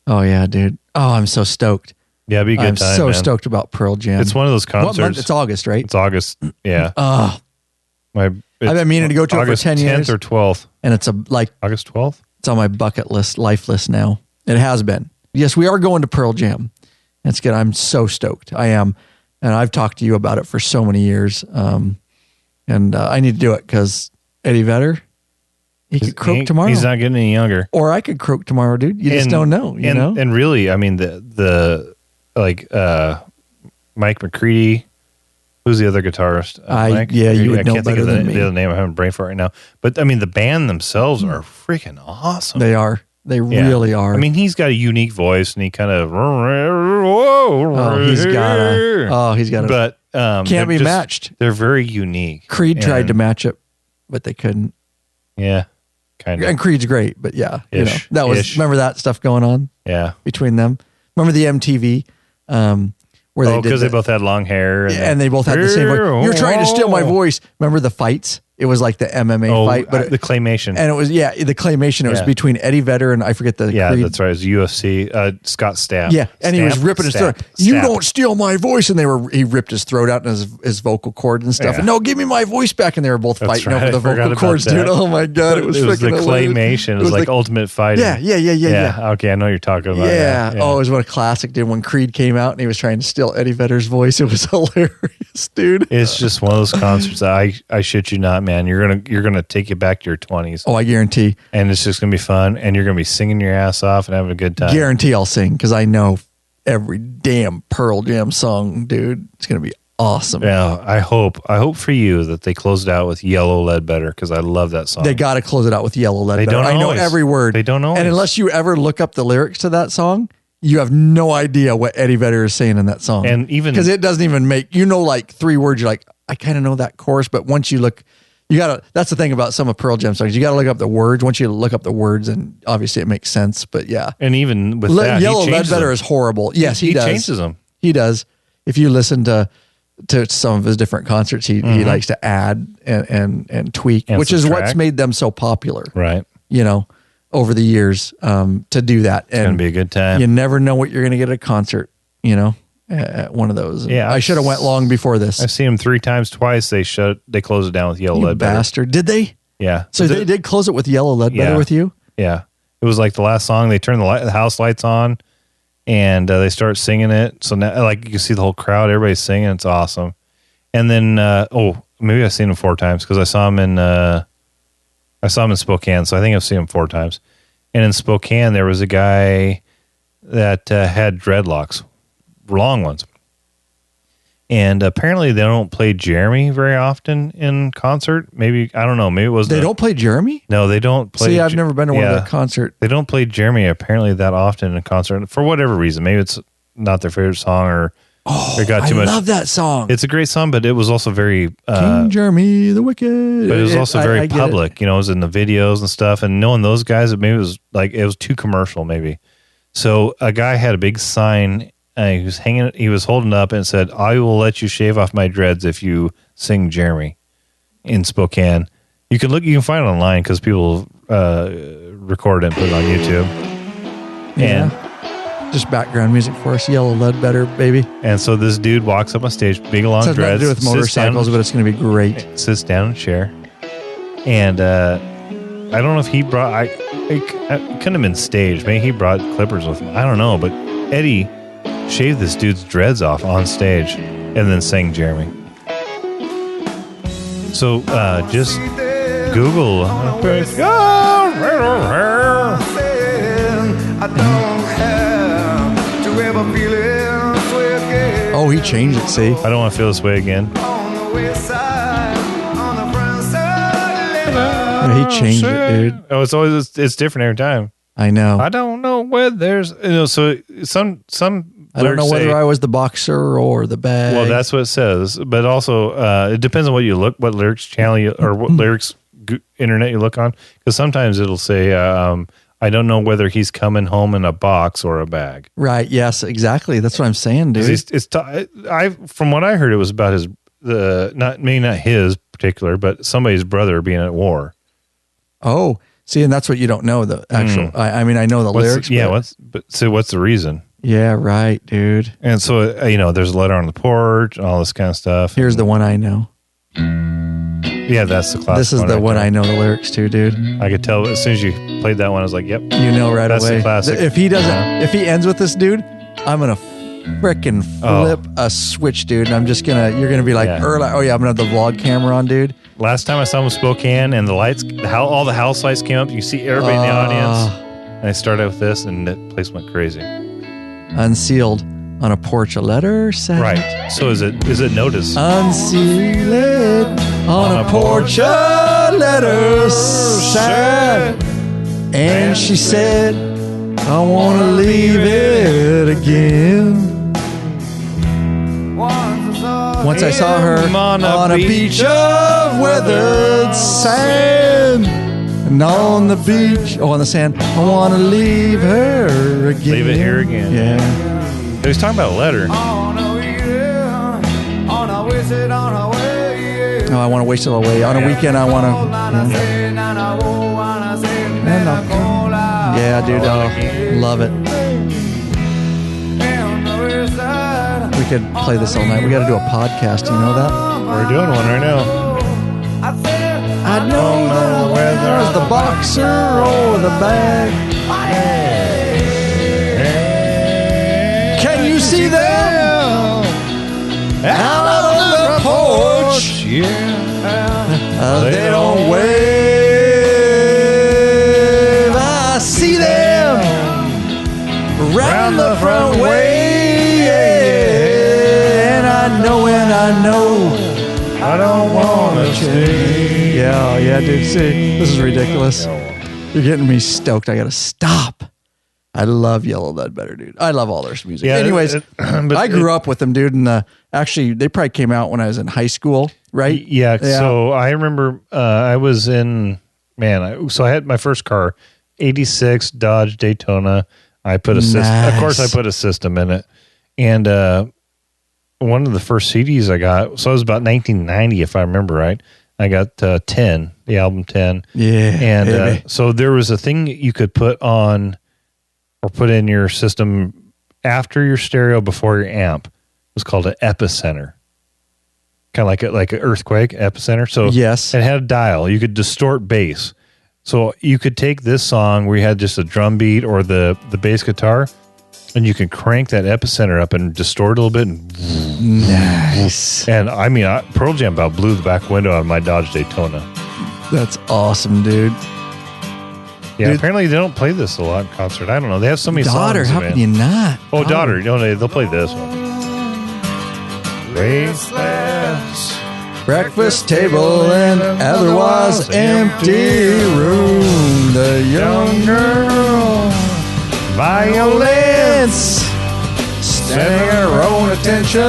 Oh yeah, dude. Oh, I'm so stoked. Yeah, it'd be a good I'm time, so man. stoked about Pearl Jam. It's one of those concerts. What month? It's August, right? It's August. Yeah. Oh, I've been meaning to go to August it for 10 years. 10th or 12th. And it's August 12th? It's on my bucket list, life list now. It has been. Yes, we are going to Pearl Jam. That's good. I'm so stoked. I am. And I've talked to you about it for so many years. And I need to do it because Eddie Vedder, he could croak tomorrow. He's not getting any younger. Or I could croak tomorrow, dude. You just don't know, you know? And really, I mean, Mike McCready, who's the other guitarist? Mike? Yeah, you would I know can't think better of than me. the other name. I haven't a brain for it right now. But I mean, the band themselves are freaking awesome. They are. They really are. I mean, he's got a unique voice, and he kind of he's got but can't be matched. They're very unique. Creed tried to match it, but they couldn't. Yeah, kind of. And Creed's great, but yeah, you know, that was remember that stuff going on. Yeah, between them. Remember the MTV where they because they both had long hair, and they both had the same voice. You're trying to steal my voice. Remember the fights? It was like the MMA fight, but the claymation, and it was the claymation. It was between Eddie Vedder and I forget the Creed. That's right. It was UFC. Scott Stapp. Yeah, and he was ripping his throat. You don't steal my voice, and he ripped his throat out and his vocal cords and stuff. Yeah. And no, give me my voice back. And they were both fighting over the I vocal cords, dude. Oh my god, it was the claymation. It was like Ultimate Fighting. Yeah. Okay, I know what you're talking about. Yeah. Oh, it was what a classic did when Creed came out and he was trying to steal Eddie Vedder's voice. It was hilarious, dude. It's just one of those concerts that I shit you not, man. You're gonna take you back to your 20s. Oh, I guarantee. And it's just gonna be fun, and you're gonna be singing your ass off and having a good time. Guarantee I'll sing because I know every damn Pearl Jam song, dude. It's gonna be awesome. Yeah, I hope for you that they close it out with Yellow Ledbetter because I love that song. They got to close it out with Yellow Ledbetter. They don't I know always. every word. They don't always. And unless you ever look up the lyrics to that song, you have no idea what Eddie Vedder is saying in that song. And even because it doesn't even make like 3 words. You're like, I kind of know that chorus, but once you look. You gotta. That's the thing about some of Pearl Jam songs. You gotta look up the words. Once you look up the words, and obviously it makes sense. But yeah, and even with that, Yellow Ledbetter is horrible. Yes, he does. He changes them. He does. If you listen to some of his different concerts, he likes to add and tweak, and which is what's made them so popular. Right. You know, over the years, to do that. It's gonna be a good time. You never know what you're gonna get at a concert. You know. At one of those. Yeah, I should have went long before this. I've seen them 3 times, twice. They closed it down with Yellow Ledbetter. Bastard. Did they? Yeah. So they did close it with Yellow Ledbetter with you? Yeah. It was like the last song. They turned the house lights on and they start singing it. So now, like, you can see the whole crowd. Everybody's singing. It's awesome. And then, maybe I've seen them 4 times because I saw them in Spokane. So I think I've seen them 4 times. And in Spokane, there was a guy that had dreadlocks. Long ones. And apparently they don't play Jeremy very often in concert. Maybe, I don't know. Maybe it was... They don't play Jeremy? No, they don't play... See, I've never been to one of their concerts. They don't play Jeremy apparently that often in a concert for whatever reason. Maybe it's not their favorite song or they got too much. I love that song. It's a great song, but it was also very... King Jeremy the Wicked. But it was also very public. You know, it was in the videos and stuff. And knowing those guys, it was too commercial maybe. So a guy had a big sign... he was holding up and said, "I will let you shave off my dreads if you sing Jeremy," in Spokane. You can find it online because people record it and put it on YouTube. Yeah. And just background music for us, Yellow Ledbetter, baby. And so this dude walks up on stage, big long dreads. Nothing to do with motorcycles, but it's going to be great. Sits down in a chair, and I don't know if he brought. It couldn't have been staged. Maybe he brought clippers with him. I don't know, but Eddie shaved this dude's dreads off on stage and then sang Jeremy. So just Google. Oh, he changed it, see? I don't want to feel this way again. Yeah, he changed it, dude. Oh, it's different every time. I know. I don't know where there's, so some I don't know whether I was the boxer or the bag. Well, that's what it says, but also it depends on what lyrics channel or what lyrics internet you look on, because sometimes it'll say I don't know whether he's coming home in a box or a bag. Right? Yes, exactly. That's what I'm saying, dude. From what I heard, it was about his not his particular, but somebody's brother being at war. Oh, See, and that's what you don't know, the actual. I mean, I know the lyrics. What's the reason? Yeah, right, dude. And so, there's a letter on the porch and all this kind of stuff. Here's the one I know. Yeah, that's the classic. This is the one I know the lyrics to, dude. I could tell as soon as you played that one, I was like, yep. You know right that's away. The classic. If he ends with this, dude, I'm going to frickin' flip a switch, dude. And you're going to be like, oh yeah, I'm going to have the vlog camera on, dude. Last time I saw him in Spokane and the lights, all the house lights came up. You see everybody in the audience. And I started with this and the place went crazy. Unsealed on a porch, a letter sat. Right. So is it notice? Unsealed on a porch, a letter sat. And she said, I want to leave it again. Once I saw her on a beach of weathered sand. And on the beach, on the sand, I want to leave her again. Leave it here again. Yeah. He was talking about a letter. Oh, I want to waste it all away. On a weekend, I want to. Yeah, dude. Oh, love it. We could play this all night. We got to do a podcast. You know that? We're doing one right now. I don't know whether the boxer or the bag. Can you see them out on the porch? They don't wave. I see them round the front way, and I know I don't want to change. Yeah, dude. See, this is ridiculous. You're getting me stoked. I got to stop. I love Yellow Ledbetter, dude. I love all their music. Yeah, anyways, I grew up with them, dude. And actually, they probably came out when I was in high school, right? Yeah. So I remember I was in, so I had my first car, 86 Dodge Daytona. I put a system. Of course, I put a system in it. And one of the first CDs I got, so it was about 1990, if I remember right. I got 10, the album 10. Yeah. And so there was a thing you could put on or put in your system after your stereo, before your amp. It was called an epicenter. Kind of like an earthquake epicenter. So yes, it had a dial. You could distort bass. So you could take this song where you had just a drum beat or the bass guitar, and you can crank that epicenter up and distort a little bit. And nice. And Pearl Jam about blew the back window out of my Dodge Daytona. That's awesome, dude. Yeah, dude, apparently they don't play this a lot in concert. I don't know. They have so many Daughter, songs. how can you not? Oh, Daughter. They'll play this one. Bracelets. Breakfast table and otherwise empty room. The young girl, violence, standing her own attention.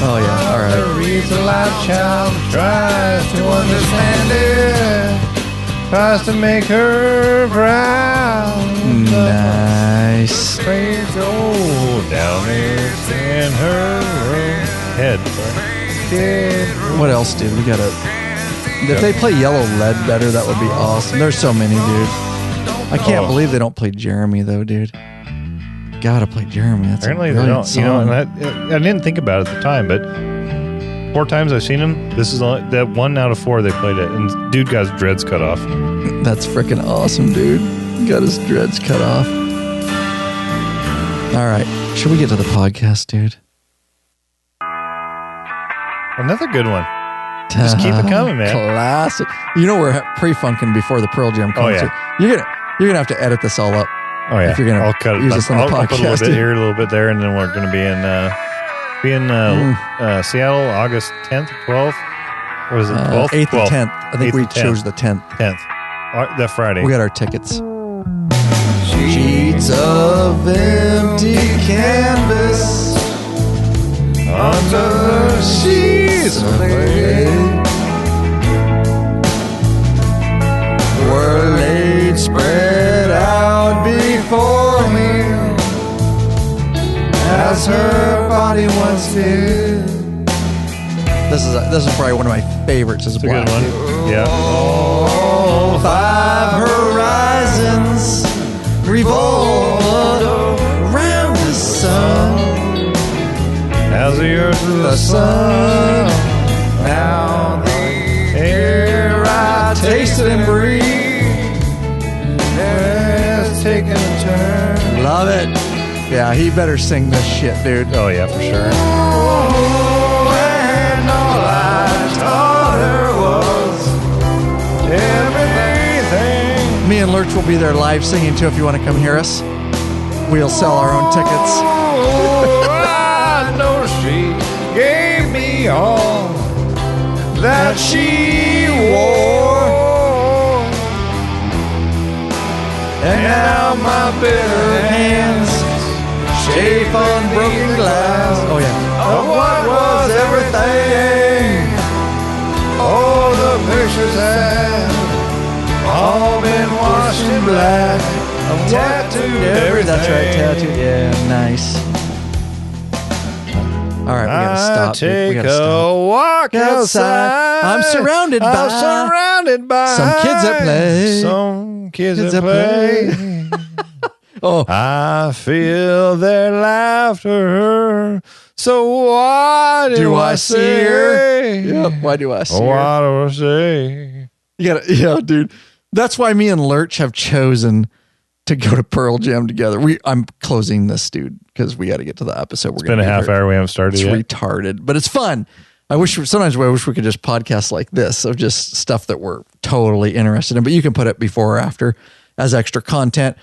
Oh yeah, all right. Reads a live child, tries to understand it, tries to make her proud. Nice. Down in her head. What else, dude? We gotta. If they play Yellow Ledbetter, that would be awesome. There's so many, dude. I can't believe they don't play Jeremy though, dude. Gotta play Jeremy. That's apparently they don't. Song. And I didn't think about it at the time, but 4 times I've seen him. This is only that 1 out of 4 they played it, and dude got his dreads cut off. That's freaking awesome, dude. Got his dreads cut off. All right, should we get to the podcast, dude? Another good one. Just keep it coming, man. Classic. You know we're pre-funking before the Pearl Jam concert. Oh, yeah. You're gonna have to edit this all up. Oh yeah. If you're gonna I'll cut it. use this on the podcast. I'll put a little bit here, a little bit there, and then we're gonna be in Seattle, August 10th, 12th. What is it? 12th, 8th and 10th. I think we chose the 10th. 10th. That Friday. We got our tickets. Sheets of empty canvas under sheets of clay were laid spread out before me as her body once did. This is probably one of my favorites as a good one. Yeah. revolve around the sun. As the earth to the sun. Now the air I tasted and breathed has taken a turn. Love it. Yeah, he better sing this shit, dude. Oh, yeah, for sure. Oh, and all I taught her was everything. Me and Lurch will be there live singing too if you want to come hear us. We'll sell our own tickets. Oh, I know she gave me all that she wore. And now my bitter hands shape on broken glass. Oh, yeah. Of what was everything. Oh, the pictures have all been washed in black. I'm tattooed everything. That's right, tattooed. Yeah, nice. All right, we gotta stop. Take a walk outside. I'm surrounded by some kids that play. Some kids that play. Oh, I feel their laughter. So why do I see her? Yep. Why do I see her? Why do I say? You gotta, yeah, dude. That's why me and Lurch have chosen to go to Pearl Jam together. I'm closing this, dude, because we got to get to the episode. It's been a half hour. We haven't started yet. It's retarded, but it's fun. Sometimes I wish we could just podcast like this of just stuff that we're totally interested in, but you can put it before or after as extra content.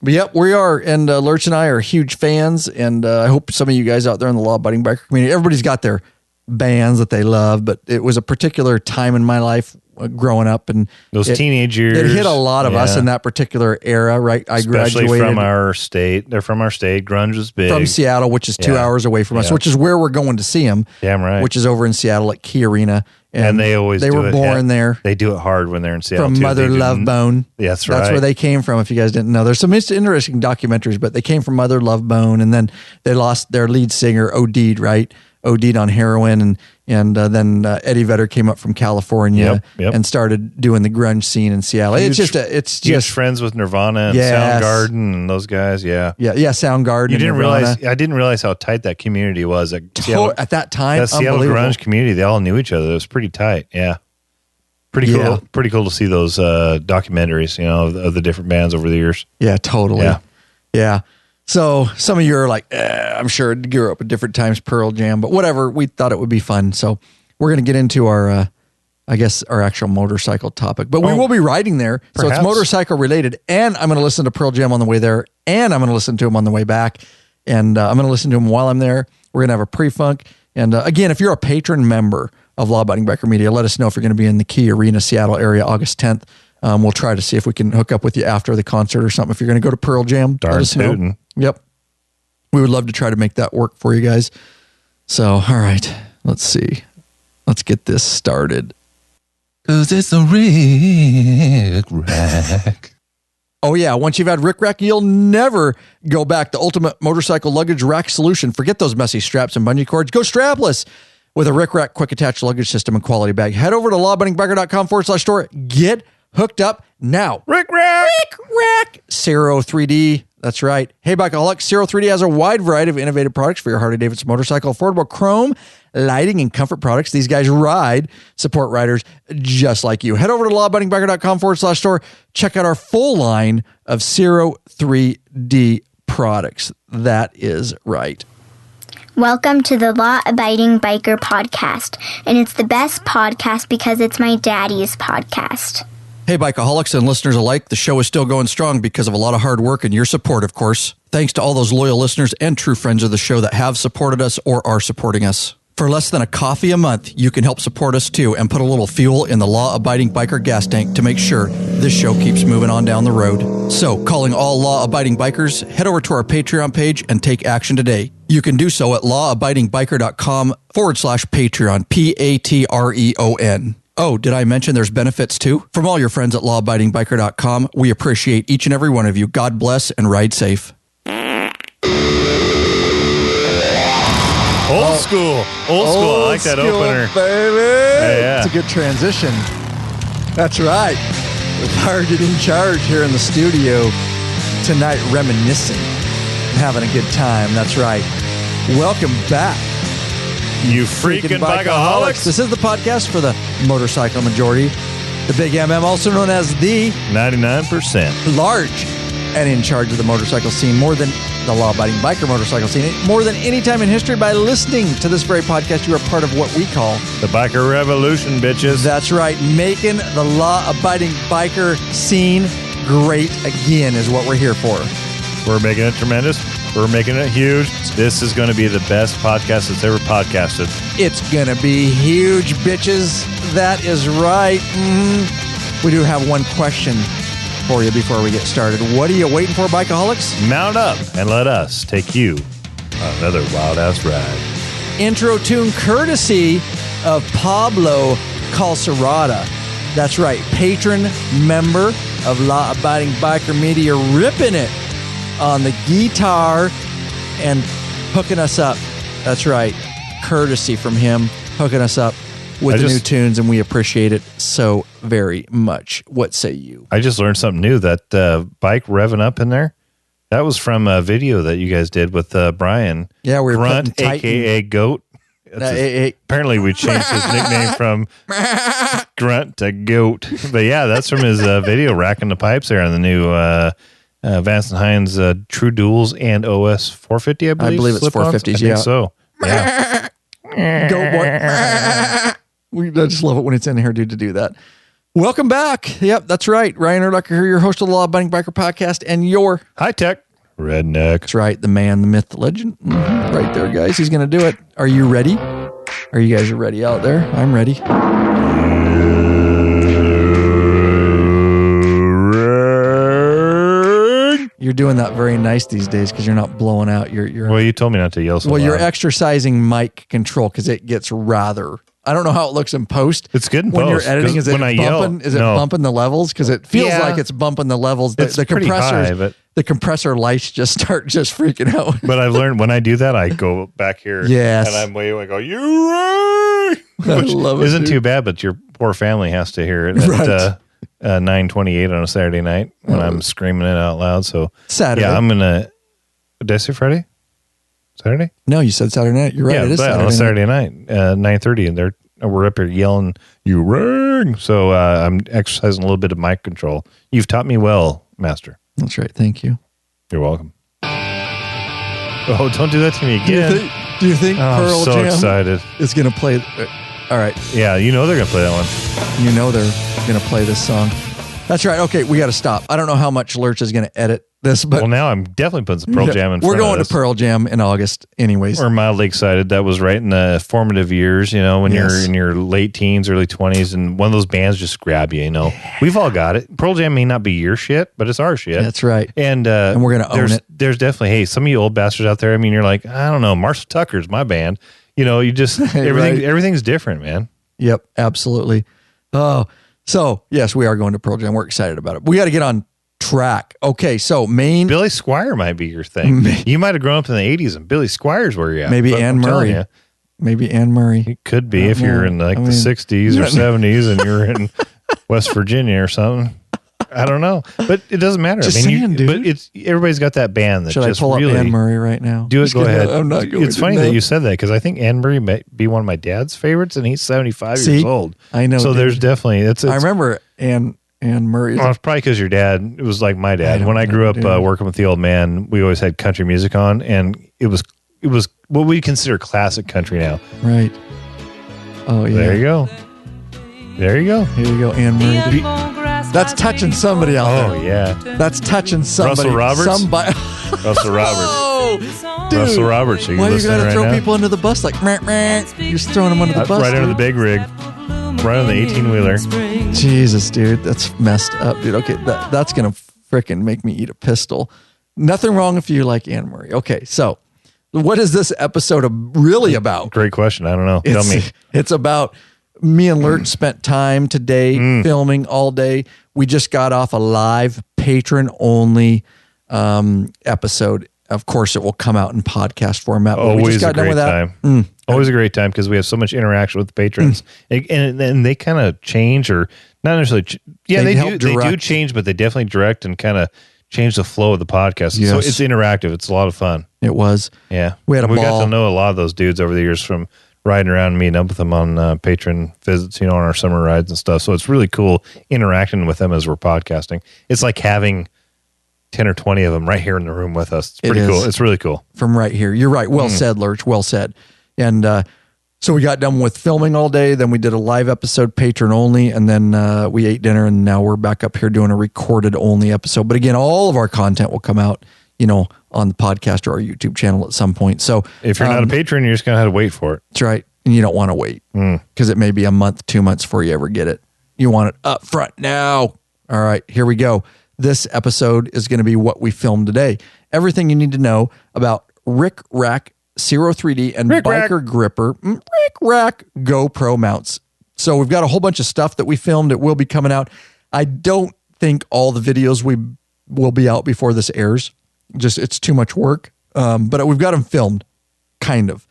But yep, we are. And Lurch and I are huge fans. And I hope some of you guys out there in the law-abiding biker community, everybody's got their bands that they love, but it was a particular time in my life growing up, and those teenage years, it hit a lot of us in that particular era, right? Especially graduated from our state. They're from our state. Grunge was big. From Seattle, which is 2 hours away from us, which is where we're going to see them. Damn right. Which is over in Seattle at Key Arena. And they were born there. They do it hard when they're in Seattle. From Mother Love Bone. Yeah, that's right. That's where they came from, if you guys didn't know. There's some interesting documentaries, but they came from Mother Love Bone, and then they lost their lead singer, OD'd, right? OD'd on heroin, and then Eddie Vedder came up from California and started doing the grunge scene in Seattle. It's just friends with Nirvana and Soundgarden and those guys. Yeah, Soundgarden. You didn't realize? I didn't realize how tight that community was at that time. That Seattle grunge community, they all knew each other. It was pretty tight. Yeah, pretty cool. Yeah. Pretty cool to see those documentaries. Of the different bands over the years. Yeah, totally. Yeah. So some of you are like, I'm sure it grew up at different times, Pearl Jam, but whatever. We thought it would be fun. So we're going to get into our actual motorcycle topic, but we will be riding there. Perhaps. So it's motorcycle related, and I'm going to listen to Pearl Jam on the way there, and I'm going to listen to them on the way back, and I'm going to listen to them while I'm there. We're going to have a pre-funk. And again, if you're a patron member of Law Abiding Biker Media, let us know if you're going to be in the Key Arena, Seattle area, August 10th. We'll try to see if we can hook up with you after the concert or something. If you're going to go to Pearl Jam, let us know. Yep. We would love to try to make that work for you guys. So, all right, let's see. Let's get this started. 'Cause it's a Rick Rack. Oh, yeah. Once you've had Rick Rack, you'll never go back. The ultimate motorcycle luggage rack solution. Forget those messy straps and bungee cords. Go strapless with a Rick Rack quick attach luggage system and quality bag. Head over to lawabidingbiker.com/store. Get hooked up now. Rick Rack. Ciro 3D. That's right. Hey, Bikeaholics, Ciro 3D has a wide variety of innovative products for your Harley-Davidson motorcycle. Affordable chrome, lighting, and comfort products. These guys support riders just like you. Head over to lawabidingbiker.com/store. Check out our full line of Ciro 3D products. That is right. Welcome to the Law Abiding Biker Podcast. And it's the best podcast because it's my daddy's podcast. Hey, Bikeaholics and listeners alike, the show is still going strong because of a lot of hard work and your support, of course. Thanks to all those loyal listeners and true friends of the show that have supported us or are supporting us. For less than a coffee a month, you can help support us too and put a little fuel in the law-abiding biker gas tank to make sure this show keeps moving on down the road. So, calling all law-abiding bikers, head over to our Patreon page and take action today. You can do so at lawabidingbiker.com/Patreon, Patreon. Oh, did I mention there's benefits too? From all your friends at lawabidingbiker.com, we appreciate each and every one of you. God bless and ride safe. Old school. I like that opener. Baby. Yeah. It's a good transition. That's right. With Target in charge here in the studio. tonight reminiscing, having a good time. That's right. Welcome back, You freaking bikeaholics. This is the podcast for the motorcycle majority, the Big MM, also known as the 99%. large and in charge of the motorcycle scene, more than the law-abiding biker motorcycle scene, more than any time in history. By listening to this very podcast, you are part of what we call The biker revolution, bitches. That's right. Making the law-abiding biker scene great again is what we're here for. We're making it tremendous. We're making it huge. This is going to be the best podcast that's ever podcasted. It's going to be huge, bitches. That is right. We do have one question for you before we get started. What are you waiting for, bikeaholics? Mount up and let us take you on another wild-ass ride. Intro tune courtesy of Pablo Calcerada. That's right. Patron member of Law Abiding Biker Media, ripping it on the guitar and hooking us up. That's right. Courtesy from him, hooking us up with the new tunes, and we appreciate it so very much. What say you? I just learned something new. That bike revving up in there, that was from a video that you guys did with Brian. Yeah, we were Grunt, a.k.a. Goat. Apparently, we changed his nickname from Grunt to Goat. But yeah, that's from his video, racking the pipes there on the new Vance & Hines True Duels and OS 450, I believe. I believe it's 450s, yeah. So, yeah. Goat boy. I just love it when it's in here, dude, to do that. Welcome back. Yep, that's right. Ryan Erducker here, your host of the Law Abiding Biker Podcast, and your high-tech redneck. That's right. The man, the myth, the legend. Right there, guys. He's going to do it. Are you ready? Are you guys ready out there? I'm ready. You're doing that very nice these days because you're not blowing out your. Well, you told me not to yell so loud. You're exercising mic control because it gets rather. I don't know how it looks in post. It's good in when post. You're editing. Is it bumping? Is it bumping the levels? Because it feels like it's bumping the levels. The compressors. High, the compressor lights just start freaking out. But I've learned when I do that, I go back here. Yes. And I'm way. I go, you're right. Which isn't too bad, but your poor family has to hear it at 9:28 on a Saturday night when I'm screaming it out loud. So Saturday. Yeah, I'm gonna. Did I say Friday? Saturday? No, you said Saturday night. You're right. Yeah, it is Saturday on a Saturday night, 9:30, and we're up here yelling, "You ring!" So I'm exercising a little bit of mic control. You've taught me well, Master. That's right. Thank you. You're welcome. Oh, don't do that to me again. Do you think Pearl I'm so Jam excited. is going to play? All right. Yeah, you know they're going to play that one. You know they're going to play this song. That's right. Okay, we got to stop. I don't know how much Lurch is going to edit this, but well, now I'm definitely putting some Pearl Jam in front of We're going this. to Pearl Jam in August anyways. We're mildly excited. That was right in the formative years, when you're in your late teens, early 20s, and one of those bands just grab you, We've all got it. Pearl Jam may not be your shit, but it's our shit. That's right. And we're going to own it. There's definitely, hey, some of you old bastards out there, you're like, I don't know, Marshall Tucker's my band. You just, everything's different, man. Yep, absolutely. Oh, so yes, we are going to Pearl Jam. We're excited about it. We got to get on track. Okay, so Billy Squier might be your thing. You might have grown up in the 80s and Billy Squier's where you're at. Maybe Anne Murray. Maybe Anne Murray. It could be if you're in the 60s or 70s and you're in West Virginia or something. I don't know, but it doesn't matter. Just saying, dude. But everybody's got that band that Should just I pull really up Anne Murray right now? Do it. Go ahead. I'm not going. It's funny that you said that because I think Anne Murray might be one of my dad's favorites, and he's 75 years old. I know. So there's definitely. It's I remember Anne Murray. Well, it's probably because your dad. It was like my dad. When I grew up working with the old man, we always had country music on, and it was what we consider classic country now. Right. Oh yeah. There you go. There you go. Here you go, Anne Murray. That's touching somebody out there. Oh, yeah. That's touching somebody. Russell Roberts? Russell Roberts. Oh, dude. Russell Roberts. Why you got to throw people under the bus like, meh, meh. You're just throwing them under the bus, right under the big rig. Right on the 18-wheeler. Jesus, dude. That's messed up, dude. Okay, that's going to frickin' make me eat a pistol. Nothing wrong if you like Anne Murray. Okay, so what is this episode really about? Great question. I don't know. Tell me. It's about... Me and Lurch spent time today filming all day. We just got off a live patron-only episode. Of course, it will come out in podcast format. Always a great time. Always a great time because we have so much interaction with the patrons. And they kind of change or not necessarily. They do change, but they definitely direct and kind of change the flow of the podcast. Yes. So it's interactive. It's a lot of fun. It was. Yeah. We had a We ball. got to know a lot of those dudes over the years from riding around and meeting up with them on patron visits, on our summer rides and stuff. So it's really cool interacting with them as we're podcasting. It's like having 10 or 20 of them right here in the room with us. It's pretty cool. It's really cool. From right here. You're right. Well said, Lurch. Well said. And so we got done with filming all day. Then we did a live episode, patron only. And then we ate dinner. And now we're back up here doing a recorded only episode. But again, all of our content will come out, on the podcast or our YouTube channel at some point. So if you're not a patron, you're just going to have to wait for it. That's right. And you don't want to wait because it may be a month, 2 months before you ever get it. You want it up front now. All right, here we go. This episode is going to be what we filmed today. Everything you need to know about Rick Rack, Ciro 3D, and Biker Gripper, Rick Rack GoPro mounts. So we've got a whole bunch of stuff that we filmed. It will be coming out. I don't think all the videos will be out before this airs. Just it's too much work. But we've got them filmed, kind of.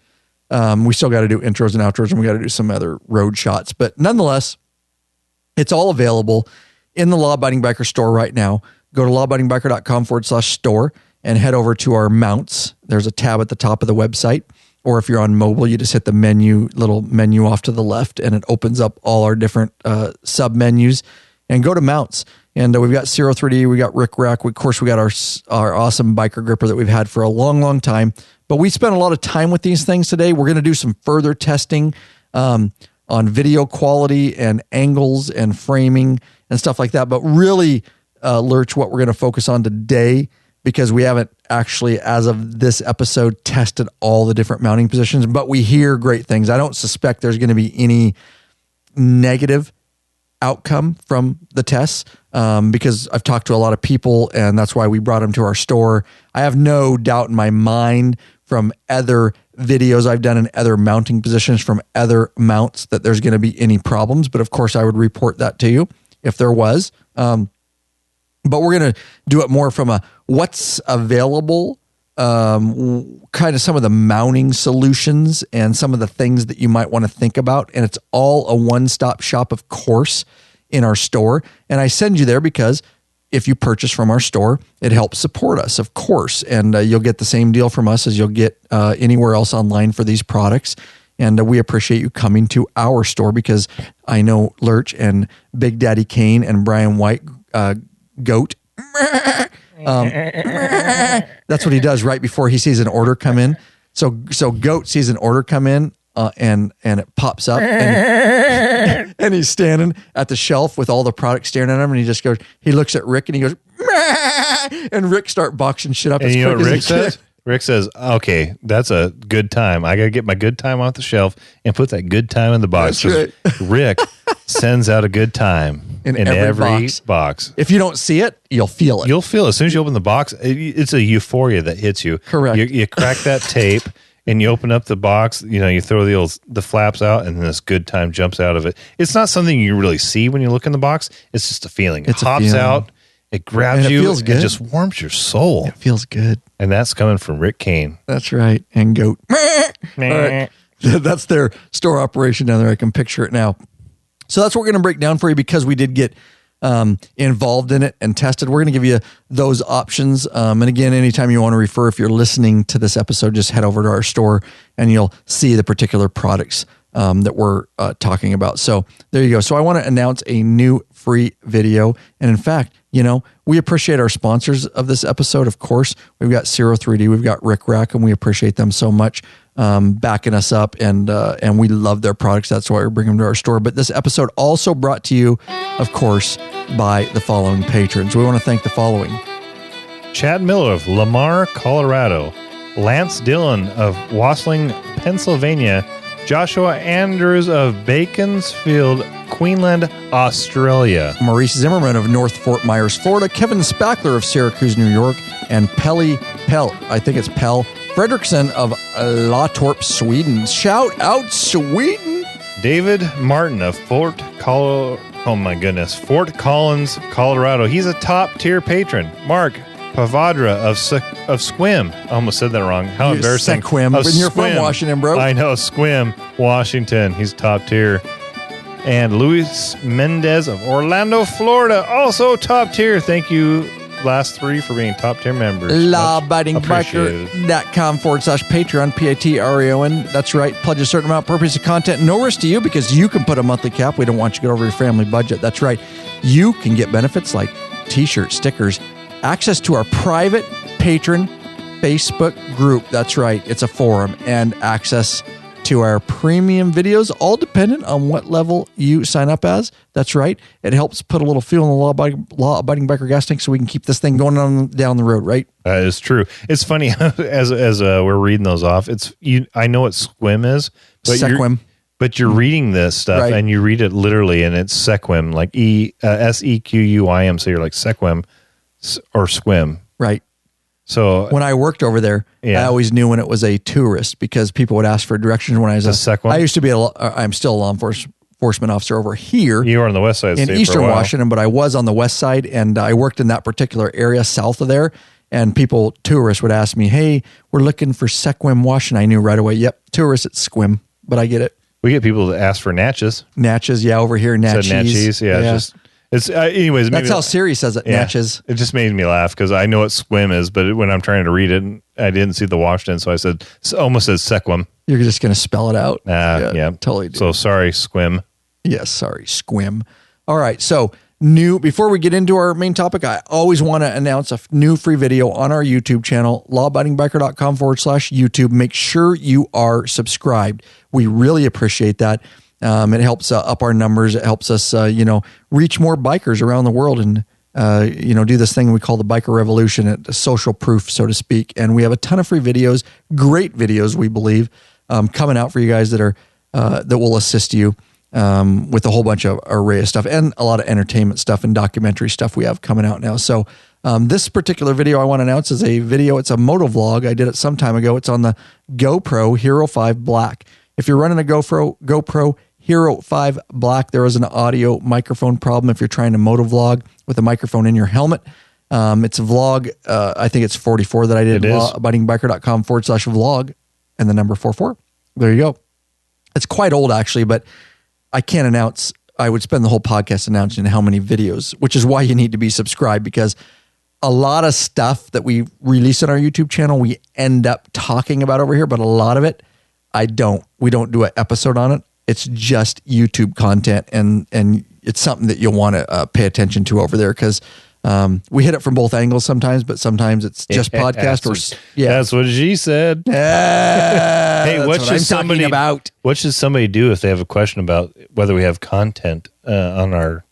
We still got to do intros and outros, and we got to do some other road shots. But nonetheless, it's all available in the Law Abiding Biker store right now. Go to lawabidingbiker.com/store and head over to our mounts. There's a tab at the top of the website. Or if you're on mobile, you just hit the little menu off to the left, and it opens up all our different sub menus. And go to mounts. And we've got Ciro 3D, we got Rick Rack. Of course, we got our awesome biker gripper that we've had for a long, long time. But we spent a lot of time with these things today. We're going to do some further testing on video quality and angles and framing and stuff like that. But really, Lurch, what we're going to focus on today, because we haven't actually, as of this episode, tested all the different mounting positions, but we hear great things. I don't suspect there's going to be any negative outcome from the tests because I've talked to a lot of people, and that's why we brought them to our store. I have no doubt in my mind from other videos I've done in other mounting positions from other mounts that there's going to be any problems. But of course, I would report that to you if there was. But we're going to do it more from a what's available, kind of some of the mounting solutions and some of the things that you might want to think about. And it's all a one-stop shop, of course, in our store. And I send you there because if you purchase from our store, it helps support us, of course. And you'll get the same deal from us as you'll get anywhere else online for these products. And we appreciate you coming to our store because I know Lurch and Big Daddy Kane and Brian White, Goat, that's what he does right before he sees an order come in. So Goat sees an order come in and it pops up and he's standing at the shelf with all the products staring at him, and he looks at Rick and he goes, and Rick start boxing shit up. And you know what Rick says? Rick says, okay, that's a good time. I got to get my good time off the shelf and put that good time in the box. That's right. Rick sends out a good time in every box. If you don't see it, you'll feel it. You'll feel it. As soon as you open the box, it's a euphoria that hits you. Correct. You crack that tape and you open up the box, you throw the flaps out, and this good time jumps out of it. It's not something you really see when you look in the box. It's just a feeling. It hops out. It grabs you. Feels good. It just warms your soul. It feels good. And that's coming from Rick Kane. That's right. And Goat. All right. That's their store operation down there. I can picture it now. So that's what we're going to break down for you because we did get involved in it and tested. We're going to give you those options. And again, anytime you want to refer, if you're listening to this episode, just head over to our store and you'll see the particular products that we're talking about. So there you go. So I want to announce a new free video. And in fact, we appreciate our sponsors of this episode. Of course, we've got Ciro 3D, we've got Rick Rack, and we appreciate them so much backing us up. And we love their products. That's why we bring them to our store. But this episode also brought to you, of course, by the following patrons. We want to thank the following: Chad Miller of Lamar, Colorado, Lance Dillon of Wassling, Pennsylvania, Joshua Andrews of Baconsfield, Queensland, Australia, Maurice Zimmerman of North Fort Myers, Florida, Kevin Spackler of Syracuse, New York, and Pell Fredrickson of Latorp, Sweden. Shout out Sweden! David Martin of Fort Collins, Colorado. He's a top tier patron. Mark Pavadra of Squim. I almost said that wrong. How embarrassing. Sequim. When you're from Washington, bro. I know, Squim, Washington. He's top tier. And Luis Mendez of Orlando, Florida. Also top tier. Thank you, last three for being top tier members. LAB-177-BEST.com/Patreon, Patreon. That's right. Pledge a certain amount per piece of content. No risk to you because you can put a monthly cap. We don't want you to get over your family budget. That's right. You can get benefits like t-shirts, stickers, access to our private patron Facebook group. That's right. It's a forum, and access to our premium videos, all dependent on what level you sign up as. That's right. It helps put a little fuel in the law-abiding biker gas tank so we can keep this thing going on down the road, right? That is true. It's funny as we're reading those off. I know what Sequim is, but Sequim. But you're reading this stuff, right, and you read it literally, and it's Sequim, like Sequim. So you're like Sequim or Squim, right? So when I worked over there, I always knew when it was a tourist because people would ask for directions when I was I used to be I'm still a law enforcement officer over here. You were on the west side in Eastern Washington, but I was on the west side, and I worked in that particular area south of there. And tourists would ask me, "Hey, we're looking for Sequim, Washington." I knew right away. Yep, tourists, it's Squim, but I get it. We get people that ask for Natchez. Natchez, yeah, over here, Natchez. Natchez, yeah. It's anyways. That's how Siri says it. Yeah, Natchez. It just made me laugh because I know what Squim is, but when I'm trying to read it, I didn't see the Washington, so I said almost says Sequim. You're just going to spell it out. Yeah, totally. So sorry, Squim. Yes, sorry, Squim. All right, so before we get into our main topic, I always want to announce a new free video on our YouTube channel, lawabidingbiker.com/YouTube. Make sure you are subscribed. We really appreciate that. It helps up our numbers. It helps us, reach more bikers around the world and, do this thing we call the biker revolution, social proof, so to speak. And we have a ton of free videos, great videos, we believe, coming out for you guys that will assist you with a whole bunch of array of stuff and a lot of entertainment stuff and documentary stuff we have coming out now. So this particular video I want to announce is a video. It's a moto vlog. I did it some time ago. It's on the GoPro Hero 5 Black. If you're running a GoPro Hero 5 Black, there is an audio microphone problem if you're trying to moto vlog with a microphone in your helmet. It's a vlog. I think it's 44 that I did. Lawabidingbiker.com/vlog and the number 44. There you go. It's quite old actually, but I can't announce. I would spend the whole podcast announcing how many videos, which is why you need to be subscribed, because a lot of stuff that we release on our YouTube channel, we end up talking about over here, but a lot of it, we don't do an episode on it. It's just YouTube content, and it's something that you'll want to pay attention to over there because we hit it from both angles sometimes, but sometimes it's just podcast That's what she said. Hey, what should somebody do if they have a question about whether we have content on our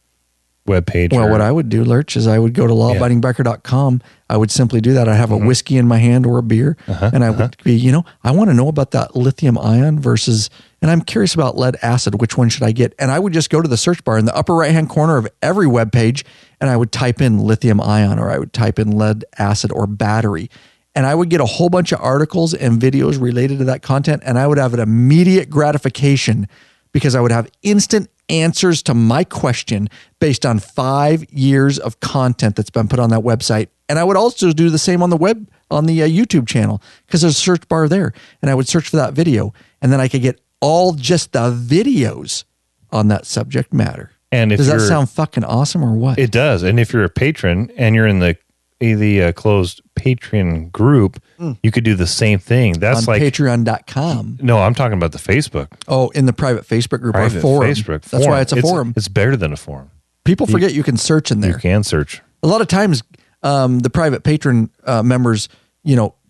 webpage? Well, what I would do, Lurch, is I would go to lawabidingbiker.com. I would simply do that. I have a whiskey in my hand or a beer, and I would be, I want to know about that lithium ion versus, and I'm curious about lead acid. Which one should I get? And I would just go to the search bar in the upper right-hand corner of every web page, and I would type in lithium ion, or I would type in lead acid or battery. And I would get a whole bunch of articles and videos related to that content, and I would have an immediate gratification because I would have instant answers to my question based on 5 years of content that's been put on that website. And I would also do the same on the YouTube channel because there's a search bar there. And I would search for that video, and then I could get all just the videos on that subject matter. And does that sound fucking awesome or what? It does. And if you're a patron and you're in the closed Patreon group, you could do the same thing. That's on like patreon.com. No, I'm talking about the Facebook. Oh, in the private Facebook group or forum. Facebook That's why it's a forum. It's better than a forum. People forget you can search in there. You can search. A lot of times, the private patron members,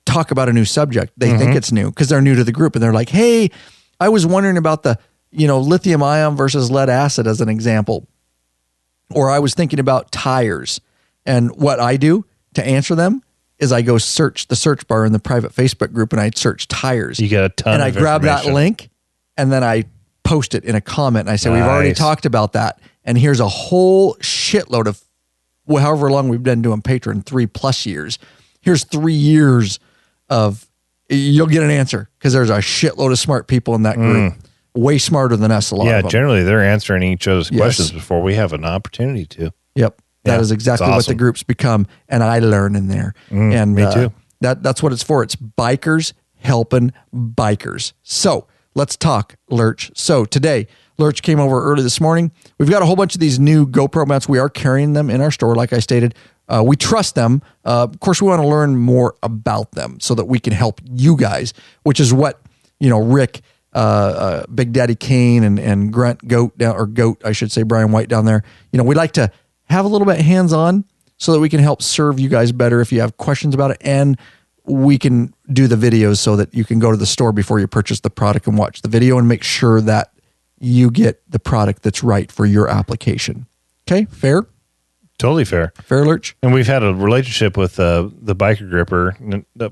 talk about a new subject. They think it's new because they're new to the group, and they're like, "Hey, I was wondering about the, lithium ion versus lead acid as an example, or I was thinking about tires." And what I do to answer them is I go search the search bar in the private Facebook group, and I search tires. You get a ton. And I grab that link, and then I post it in a comment, and I say, "We've already talked about that, and here's a whole shitload of." However long we've been doing Patreon, 3+ years. Here's 3 years of, you'll get an answer because there's a shitload of smart people in that group. Way smarter than us, a lot of them. Yeah, generally they're answering each other's questions before we have an opportunity to. Yep. That is exactly what the group's become. And I learn in there. And me too. That's what it's for. It's bikers helping bikers. So let's talk, Lurch. So today, Lurch came over early this morning. We've got a whole bunch of these new GoPro mounts. We are carrying them in our store, like I stated. We trust them. Of course, we want to learn more about them so that we can help you guys, which is what, Rick, Big Daddy Kane and Grunt Goat I should say, Brian White down there. We'd like to have a little bit hands-on so that we can help serve you guys better if you have questions about it. And we can do the videos so that you can go to the store before you purchase the product and watch the video and make sure that you get the product that's right for your application. Okay, fair? Totally fair. Fair, Lurch? And we've had a relationship with the Biker Gripper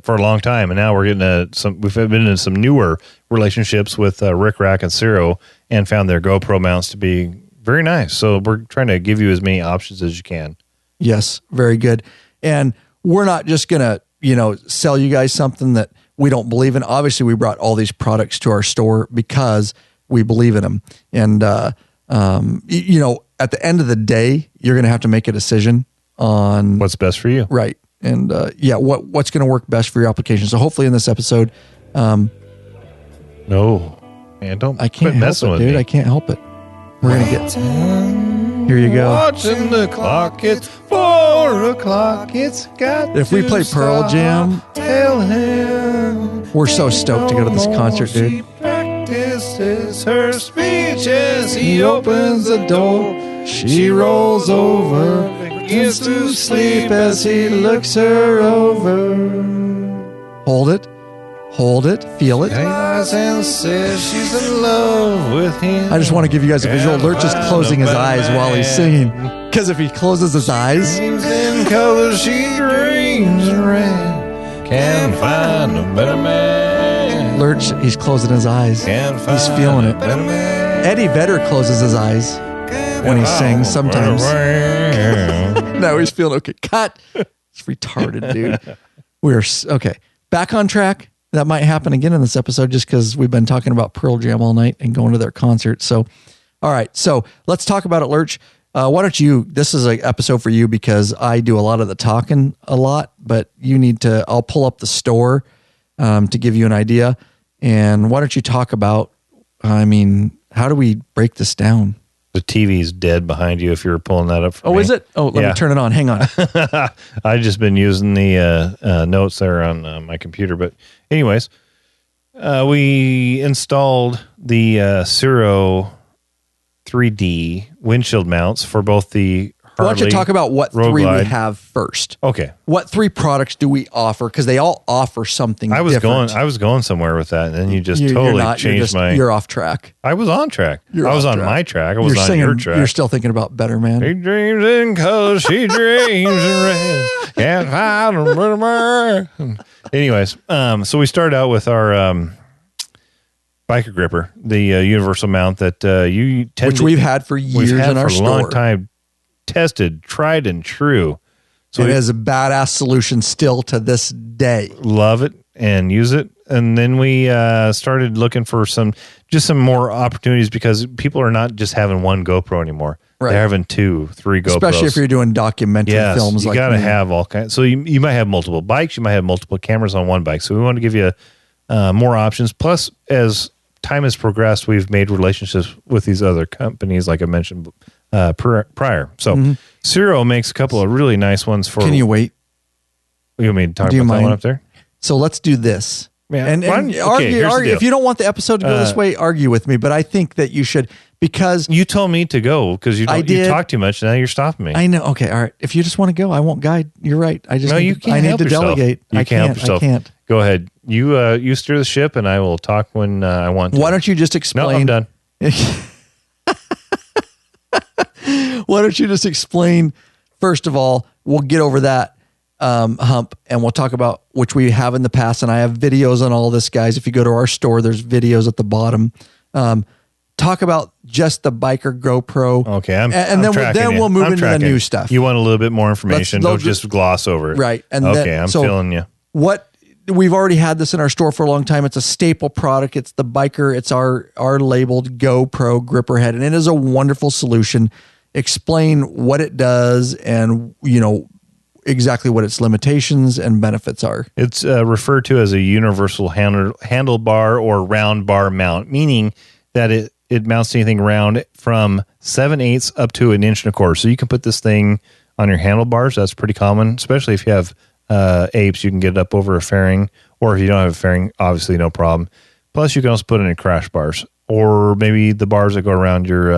for a long time, and now we're getting we've been in some newer relationships with Rick Rack and Ciro, and found their GoPro mounts to be very nice. So we're trying to give you as many options as you can. Yes, very good. And we're not just going to, sell you guys something that we don't believe in. Obviously, we brought all these products to our store because we believe in them. And, at the end of the day, you're going to have to make a decision on what's best for you. Right. And, what's going to work best for your application. So hopefully in this episode, no, man, I can't help it, dude. I can't help it. We're going to get, here you go. Watching the clock, it's 4 o'clock, it's got if we play Pearl Jam, tell him we're so stoked to go to this concert, dude. She practices her speech as he opens the door. She rolls over, begins to sleep as he looks her over. Hold it, feel it. He lies and says she's in love with him. I just want to give you guys a visual. Lurch is closing his eyes while he's singing. Because if he closes his eyes, dreams in color, she dreams in red. Can't find a better man. Lurch, he's closing his eyes. He's feeling it. Eddie Vedder closes his eyes when he sings sometimes. No, he's feeling okay. Cut. It's retarded, dude. We're okay. Back on track. That might happen again in this episode just because we've been talking about Pearl Jam all night and going to their concert. So, all right. So let's talk about it, Lurch. Why don't you, this is an episode for you because I do a lot of the talking a lot, but you need to, I'll pull up the store to give you an idea. And why don't you talk about, how do we break this down? The TV's dead behind you if you're pulling that up for me. Oh, is it? Oh, let me turn it on. Hang on. I've just been using the notes there on my computer. But anyways, we installed the Ciro 3D windshield mounts for both the Harley. Why don't you talk about what Road three Glide. we have first? Okay. What 3 products do we offer? Because they all offer something different. I was going somewhere with that, and then you just totally changed You're off track. I was on track. I was on my track. I was on your track. You're still thinking about Better Man. He dreams in color, she dreams in red. Can't find a better man. Anyways, so we started out with our Biker Gripper, the universal mount that which we've had for years in our store. A long time. Tested, tried and true. So it is a badass solution still to this day. Love it and use it. And then we started looking for some more opportunities because people are not just having one GoPro anymore. Right. They're having 2, 3 GoPros. Especially if you're doing documentary films. You got to have all kinds. So you might have multiple bikes. You might have multiple cameras on one bike. So we want to give you more options. Plus, as time has progressed, we've made relationships with these other companies, like I mentioned prior. So Ciro makes a couple of really nice ones for. Can you wait? You want me to talk about that one up there? So let's do this. Yeah. And argue. If you don't want the episode to go this way, argue with me. But I think that you should, because you told me to go because you talk too much. Now you're stopping me. I know. Okay. All right. If you just want to go, I won't guide. You're right. I just you can't. I need to delegate. You can't help yourself. I can't. Go ahead. You steer the ship, and I will talk when I want to. Why don't you just explain? No, I'm done. Why don't you just explain? First of all, we'll get over that hump, and we'll talk about which we have in the past. And I have videos on all this, guys. If you go to our store, there's videos at the bottom. Talk about just the Biker GoPro. Okay, then we'll move into the new stuff. You want a little bit more information? Don't just gloss over it, right? And I'm feeling you. What we've already had this in our store for a long time. It's a staple product. It's the Biker. It's our labeled GoPro gripper head, and it is a wonderful solution. Explain what it does, and exactly what its limitations and benefits are. It's referred to as a universal handlebar or round bar mount, meaning that it mounts anything round from 7/8 up to 1.25 inches. So you can put this thing on your handlebars. That's pretty common, especially if you have apes. You can get it up over a fairing, or if you don't have a fairing, obviously no problem. Plus, you can also put it in crash bars, or maybe the bars that go around your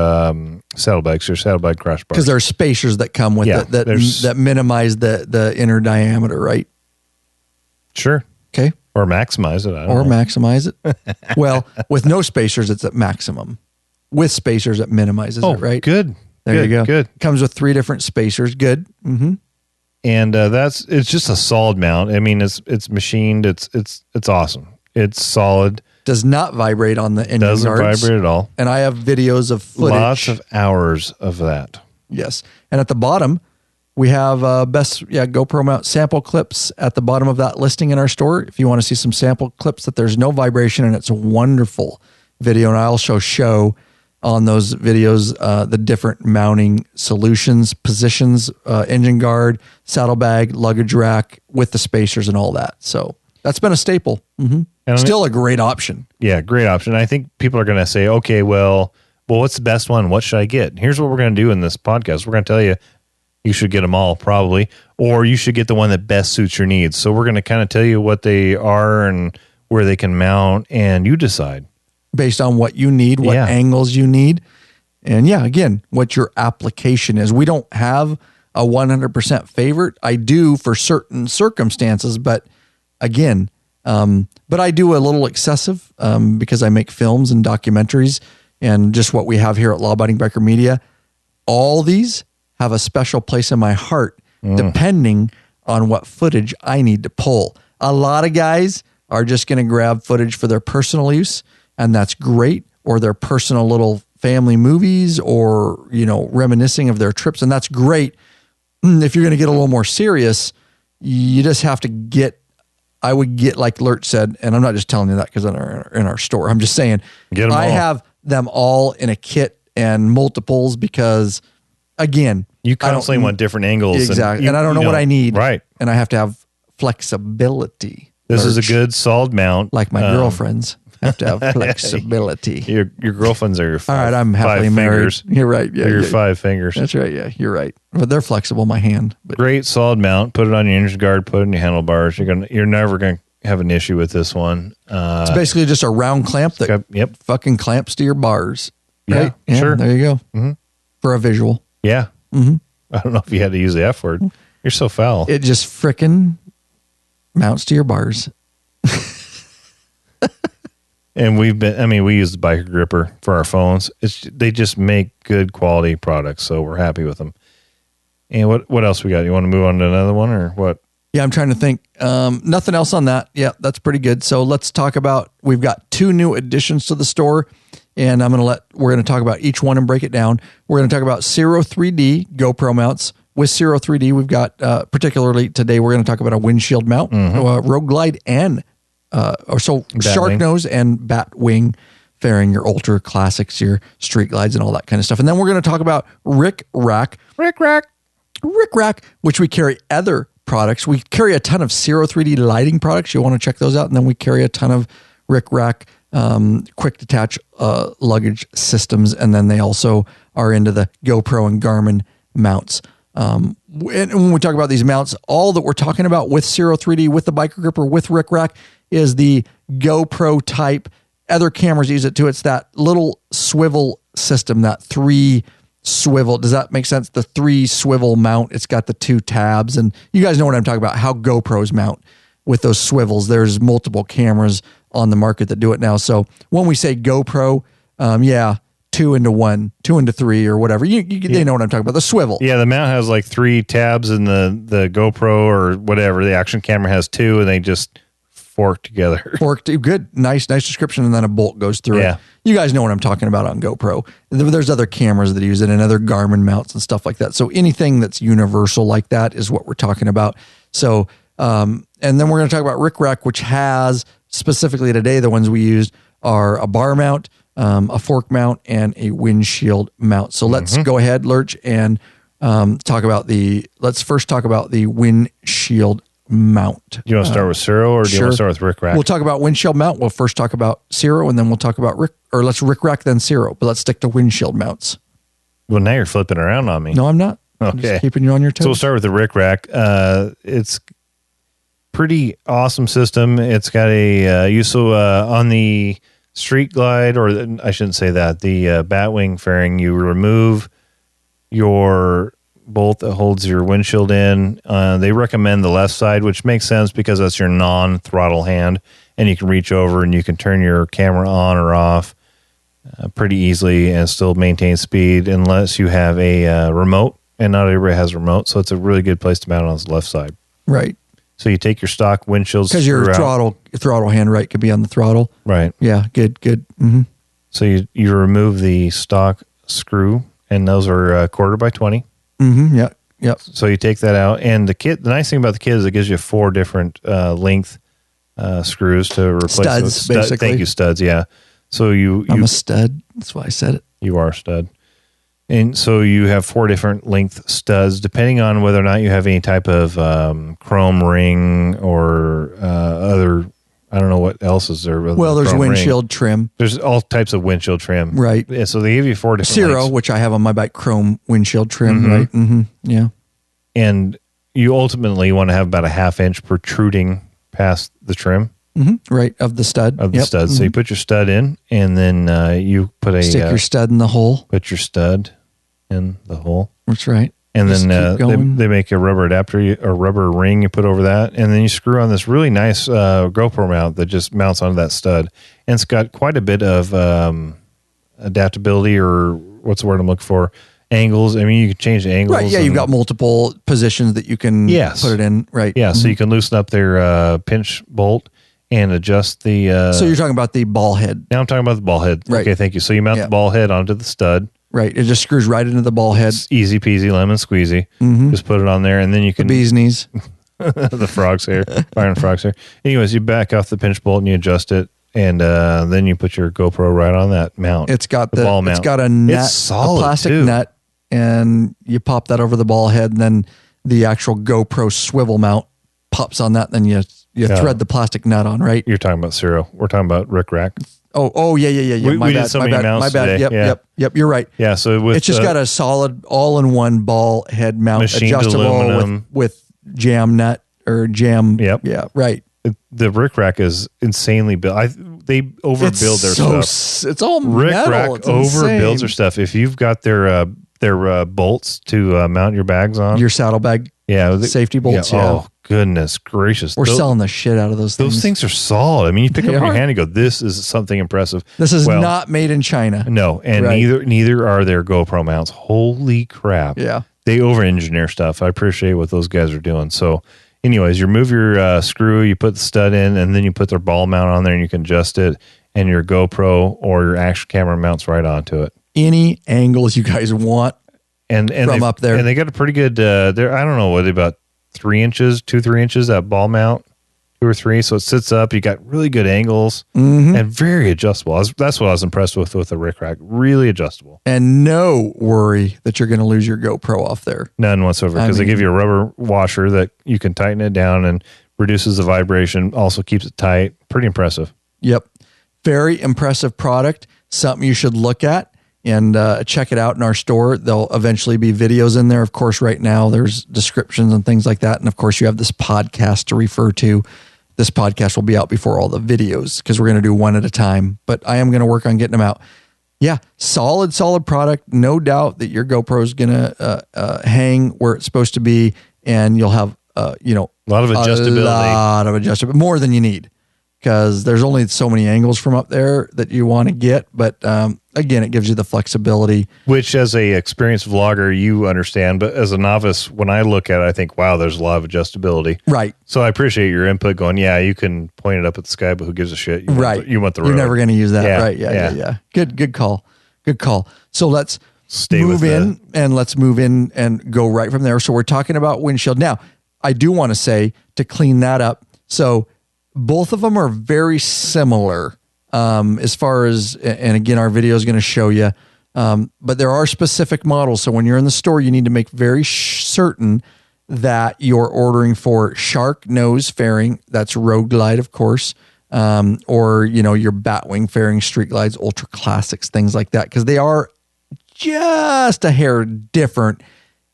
saddlebags, your saddlebag crash bars. Because there are spacers that come with it that minimize the inner diameter, right? Sure. Okay. Or maximize it. Maximize it. Well, with no spacers, it's at maximum. With spacers, it minimizes it, right? Good. There you go. Good. Comes with 3 different spacers. Good. Mm-hmm. And it's just a solid mount. I mean, it's machined. It's awesome. It's solid. Does not vibrate on the engine guards. Doesn't vibrate at all. And I have videos of footage. Lots of hours of that. Yes. And at the bottom, we have best GoPro mount sample clips at the bottom of that listing in our store. If you want to see some sample clips that there's no vibration and it's a wonderful video. And I also show on those videos the different mounting solutions, positions, engine guard, saddlebag, luggage rack with the spacers and all that. So that's been a staple. Mm-hmm. And still a great option. Yeah, great option. I think people are going to say, okay, well, what's the best one? What should I get? Here's what we're going to do in this podcast. We're going to tell you, you should get them all probably, or you should get the one that best suits your needs. So we're going to kind of tell you what they are and where they can mount, and you decide. Based on what you need, what angles you need. And again, what your application is. We don't have a 100% favorite. I do for certain circumstances, but again, but I do a little excessive because I make films and documentaries and just what we have here at Law Abiding Biker Media. All these have a special place in my heart depending on what footage I need to pull. A lot of guys are just going to grab footage for their personal use, and that's great, or their personal little family movies, or, reminiscing of their trips, and that's great. If you're going to get a little more serious, you just have to I would get, like Lurt said, and I'm not just telling you that because in our store, I'm just saying, I have them all in a kit and multiples because, again, you constantly want different angles. Exactly. And I don't know what I need. Right. And I have to have flexibility. This is a good solid mount. Like my girlfriends have to have flexibility. Your girlfriends are your five. All right, I'm happily married. Fingers. You're right. Yeah, your 5 fingers. That's right. Yeah, you're right. But they're flexible. My hand. But. Great solid mount. Put it on your engine guard. Put it in your handlebars. You're never going to have an issue with this one. It's basically just a round clamp that fucking clamps to your bars. Right? Yeah, sure. There you go. Mm-hmm. For a visual. Yeah. Mm-hmm. I don't know if you had to use the F word. You're so foul. It just frickin' mounts to your bars. And we use the Biker Gripper for our phones. They just make good quality products, so we're happy with them. And what else we got? You want to move on to another one or what? Yeah, I'm trying to think. Nothing else on that. Yeah, that's pretty good. So let's talk about, we've got 2 new additions to the store, and we're going to talk about each one and break it down. We're going to talk about Ciro 3D GoPro mounts. With Ciro 3D, we've got, particularly today, we're going to talk about a windshield mount, Road Glide, and Shark Nose and Bat Wing fairing, your Ultra Classics, your Street Glides, and all that kind of stuff. And then we're going to talk about Rick Rack, which we carry other products. We carry a ton of Ciro 3D lighting products. You'll want to check those out. And then we carry a ton of Rick Rack quick detach luggage systems. And then they also are into the GoPro and Garmin mounts. And when we talk about these mounts, all that we're talking about with Ciro 3D, with the Biker Gripper, with Rick Rack is the GoPro type. Other cameras use it too. It's that little swivel system, that 3 swivel. Does that make sense? The 3 swivel mount. It's got the 2 tabs, and you guys know what I'm talking about, how GoPros mount with those swivels. There's multiple cameras on the market that do it now. So when we say GoPro, 2 into 1, 2 into 3, or whatever. They know what I'm talking about. The swivel. Yeah, the mount has like 3 tabs, and the GoPro or whatever, the action camera has 2, and they just fork together. Good. Nice description. And then a bolt goes through it. You guys know what I'm talking about on GoPro. There's other cameras that use it, and other Garmin mounts and stuff like that. So anything that's universal like that is what we're talking about. So, and then we're going to talk about Rick Rack, which has specifically today, the ones we used are a bar mount, a fork mount, and a windshield mount. So let's go ahead, Lurch, and let's first talk about the windshield mount. Do you want to start with Ciro, or do you want to start with Rick Rack? We'll talk about windshield mount. We'll first talk about Ciro, and then we'll talk about Rick Rack, then Ciro. But let's stick to windshield mounts. Well, now you're flipping around on me. No, I'm not. Okay. Just keeping you on your toes. So we'll start with the Rick Rack. It's pretty awesome system. It's got a on the Street Glide, or I shouldn't say that, the Batwing fairing, you remove your bolt that holds your windshield in. They recommend the left side, which makes sense because that's your non-throttle hand, and you can reach over and you can turn your camera on or off pretty easily and still maintain speed unless you have a remote, and not everybody has a remote, so it's a really good place to mount it on the left side. Right. So you take your stock windshield, because your throttle hand right could be on the throttle. Right. Yeah. Good. Mm-hmm. So you remove the stock screw, and those are 1/4x20. Mm-hmm. Yep. So you take that out, and the nice thing about the kit is it gives you 4 different length screws to replace studs. Basically, thank you, studs. Yeah. So I'm a stud. That's why I said it. You are a stud. And so you have 4 different length studs, depending on whether or not you have any type of chrome ring or other. I don't know what else is there. Well, there's windshield trim. There's all types of windshield trim. Right. Yeah, so they give you 4 different Ciro, lengths. which I have on my bike, chrome windshield trim. Right. Mm-hmm. Yeah. And you ultimately want to have about a 1/2 inch protruding past the trim. Mm-hmm. Right. Of the stud. Stud. So you put your stud in, and then you stick your stud in the hole. Put your stud in the hole. That's right. And then they make a rubber adapter or rubber ring you put over that, and then you screw on this really nice GoPro mount that just mounts onto that stud, and it's got quite a bit of adaptability, or what's the word I'm looking for? Angles. I mean, you can change the angles. Right. Yeah, you've got multiple positions that you can put it in. Right. Yeah. Mm-hmm. So you can loosen up their pinch bolt and adjust the. So you're talking about the ball head. Now I'm talking about the ball head. Right. Okay. Thank you. So you mount the ball head onto the stud. Right. It just screws right into the ball head. It's easy peasy, lemon squeezy. Mm-hmm. Just put it on there, and then you can. The bee's knees. The frog's hair. Byron frog's hair. Anyways, you back off the pinch bolt and you adjust it, and then you put your GoPro right on that mount. It's got the ball mount. It's got a nut, it's solid, a plastic too. nut, and you pop that over the ball head, and then the actual GoPro swivel mount pops on that, and then you thread the plastic nut on, right? You're talking about Ciro. We're talking about Rick Rack. Oh, yeah. We did so many mounts my bad. today. Yep. You're right. Yeah, so it's just got a solid all-in-one ball head mount, machined adjustable aluminum with jam nut or jam. Yep. Yeah, right. The Rick Rack is insanely built. They overbuild their stuff. It's all Rick metal. Rack It's overbuilds insane. their stuff. If you've got their bolts to mount your bags on, Your saddlebag safety bolts. Yeah. Oh goodness gracious! We're selling the shit out of those things. Those things are solid. I mean, you pick up in your hand and go, "This is something impressive." This is not made in China. No, and neither are their GoPro mounts. Holy crap! Yeah, they over-engineer stuff. I appreciate what those guys are doing. So, anyways, you remove your screw, you put the stud in, and then you put their ball mount on there, and you can adjust it. And your GoPro or your action camera mounts right onto it. Any angles you guys want, and from up there, and they got a pretty good. I don't know what about 3 inches, 2-3 inches that ball mount, 2 or 3. So it sits up. You got really good angles and very adjustable. That's what I was impressed with the Rick Rack. Really adjustable. And no worry that you're going to lose your GoPro off there. None whatsoever, because they give you a rubber washer that you can tighten it down and reduces the vibration. Also keeps it tight. Pretty impressive. Yep. Very impressive product. Something you should look at and check it out in our store. There'll eventually be videos in there. Of course, right now there's descriptions and things like that. And of course, you have this podcast to refer to. This podcast will be out before all the videos because we're going to do one at a time. But I am going to work on getting them out. Yeah, solid product. No doubt that your GoPro is going to hang where it's supposed to be, and you'll have a lot of adjustability. More than you need. Because there's only so many angles from up there that you want to get. But again, it gives you the flexibility. Which, as a experienced vlogger, you understand. But as a novice, when I look at it, I think, wow, there's a lot of adjustability. Right. So I appreciate your input going, yeah, you can point it up at the sky, but who gives a shit? You want the road. You're never going to use that. Yeah, right. Yeah. Good call. So let's move in and go right from there. So we're talking about windshield. Now, I do want to say to clean that up. So both of them are very similar as far as, and again, our video is going to show you, but there are specific models. So when you're in the store, you need to make very certain that you're ordering for shark nose fairing. That's Road Glide, of course, or, your Batwing fairing, Street Glides, Ultra Classics, things like that, because they are just a hair different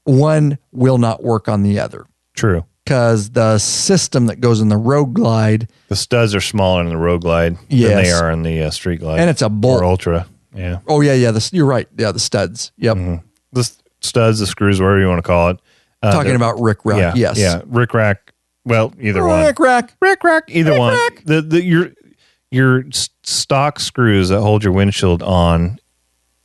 one will not work on the other. True. Because the system that goes in the Road Glide, the studs are smaller in the Road Glide than they are in the Street Glide. And it's a bolt. Or Ultra. Yeah. Oh, yeah. You're right. Yeah, the studs. Yep. Mm-hmm. The studs, the screws, whatever you want to call it. Talking about Rick Rack. Yeah, yes. Yeah. Rick Rack. Well, either one. Rick Rack. Either one. Your stock screws that hold your windshield on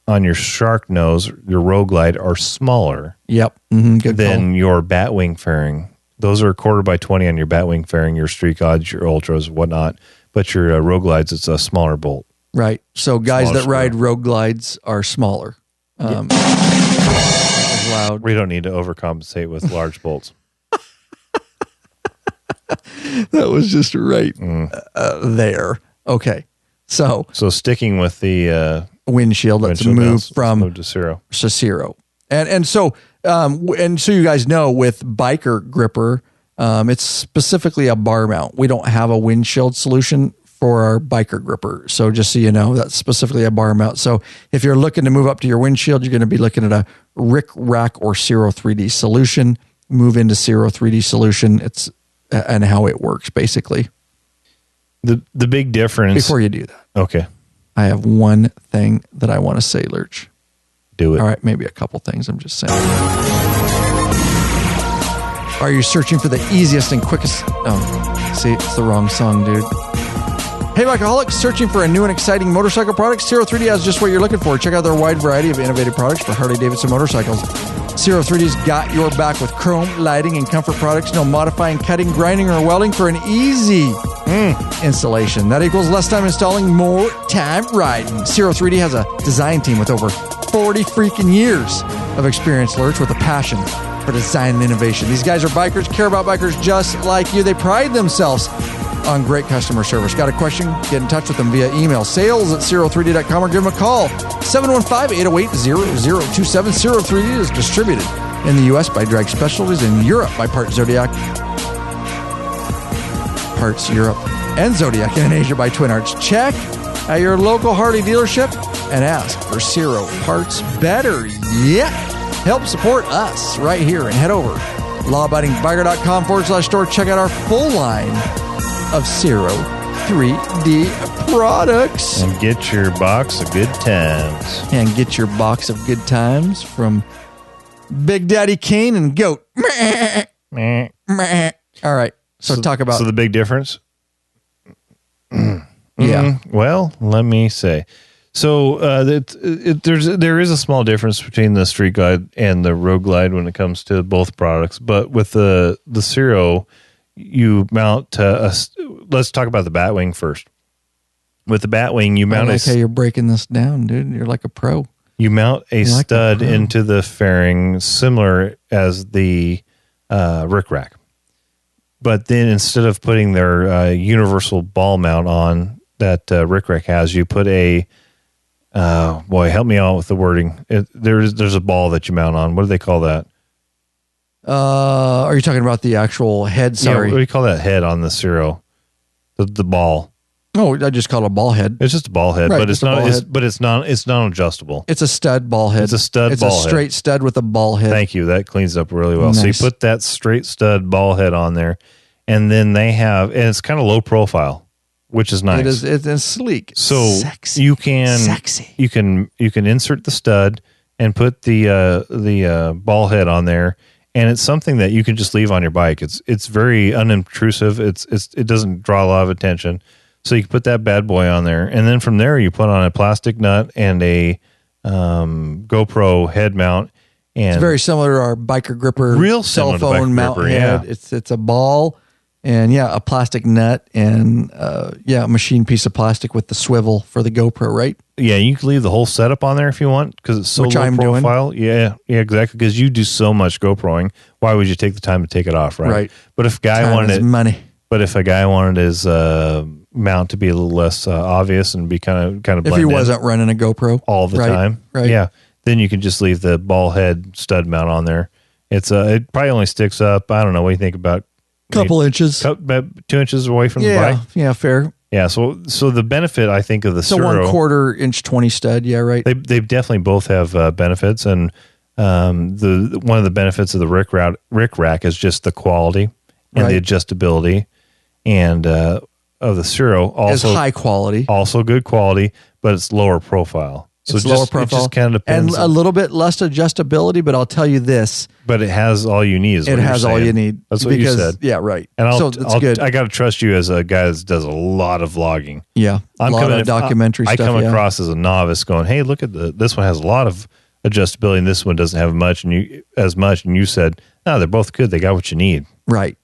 your Shark Nose, your Road Glide, are smaller. Yep. Good than call. your Batwing fairing. Those are 1/4x20 on your Batwing fairing, your Street Glides, your Ultras, whatnot. But your Road Glides, it's a smaller bolt. Right. So guys Smaller that ride Road Glides are smaller. Loud. We don't need to overcompensate with large bolts. That was just right there. Okay. So sticking with the windshield, let's move to Ciro. And so you guys know, with Biker Gripper, it's specifically a bar mount. We don't have a windshield solution for our Biker Gripper. So just so you know, that's specifically a bar mount. So if you're looking to move up to your windshield, you're going to be looking at a Rick Rack or Ciro 3D solution. Move into Ciro 3D solution. It's and how it works, basically. The big difference... Before you do that. Okay. I have one thing that I want to say, Lurch. Do it. All right, maybe a couple things. I'm just saying. Are you searching for the easiest and quickest... Oh, see, it's the wrong song, dude. Hey, Bikeaholics, searching for a new and exciting motorcycle product? Ciro 3D has just what you're looking for. Check out their wide variety of innovative products for Harley-Davidson motorcycles. Ciro 3D's got your back with chrome, lighting, and comfort products. No modifying, cutting, grinding, or welding for an easy installation. That equals less time installing, more time riding. Ciro 3D has a design team with over 40 freaking years of experience, Lurch, with a passion for design and innovation. These guys are bikers, care about bikers just like you. They pride themselves on great customer service. Got a question? Get in touch with them via email, sales@ciro3d.com, or give them a call, 715-808-0027. Ciro 3D is distributed in the U.S. by Drag Specialties, in Europe by Parts Zodiac, Parts Europe, and Zodiac, and in Asia by Twin Arts. Check at your local Harley dealership and ask for Ciro parts. Better yet, help support us right here and head over lawabidingbiker.com/store. Check out our full line of Ciro 3D products. And get your box of good times. And get your box of good times from Big Daddy Kane and Goat. Meh. All right. So talk about... So the big difference? Yeah. Well, let me say. So there is a small difference between the Street Glide and the Road Glide when it comes to both products. But with the Ciro, you mount let's talk about the Batwing first. With the Batwing, you mount I like how you're breaking this down, dude. You're like a pro. You mount a stud into the fairing similar as the Rick Rack. But then instead of putting their universal ball mount on that Rick Rack has, you put a boy, help me out with the wording. There's a ball that you mount on. What do they call that? Are you talking about the actual head? Sorry. Yeah, what do you call that head on the Ciro? The ball. Oh, I just call it a ball head. It's just a ball head, right, but it's not. It's not adjustable. It's a stud ball head. It's a stud ball head. It's a straight stud with a ball head. Thank you. That cleans it up really well. Nice. So you put that straight stud ball head on there, and then and it's kind of low profile, which is nice. It is sleek. So sexy. you can insert the stud and put the ball head on there. And it's something that you can just leave on your bike. It's very unobtrusive. It doesn't draw a lot of attention. So you can put that bad boy on there. And then from there, you put on a plastic nut and a GoPro head mount. And it's very similar to our Biker Gripper cell phone mount head. Yeah. It's a ball and a plastic nut and a machine piece of plastic with the swivel for the GoPro, right? Yeah, you can leave the whole setup on there if you want because it's so low profile. Yeah, exactly. Because you do so much GoProing, why would you take the time to take it off, right? Right. But if a guy wanted money. But if a guy wanted his mount to be a little less obvious and be kind of if he wasn't running a GoPro all the time, right? Yeah, then you can just leave the ball head stud mount on there. It probably only sticks up. I don't know. What do you think about? Couple inches, about 2 inches away from the bike. Yeah, fair. Yeah, so the benefit I think of the Ciro, 1/4 inch 20 stud. Yeah, right. They definitely both have benefits, and The one of the benefits of the Rick Rack is just the quality and the adjustability, and of the Ciro also is high quality, also good quality, but it's lower profile. So it's lower profile. It just kind of depends. And a little bit less adjustability, but I'll tell you this. But it has all you need. It has all you need. That's what you said. Yeah, right. And it's good. I got to trust you as a guy that does a lot of vlogging. Yeah, a lot of documentary stuff. I come across as a novice going, hey, look at this one has a lot of adjustability and this one doesn't have much. And you said, no, they're both good. They got what you need. Right.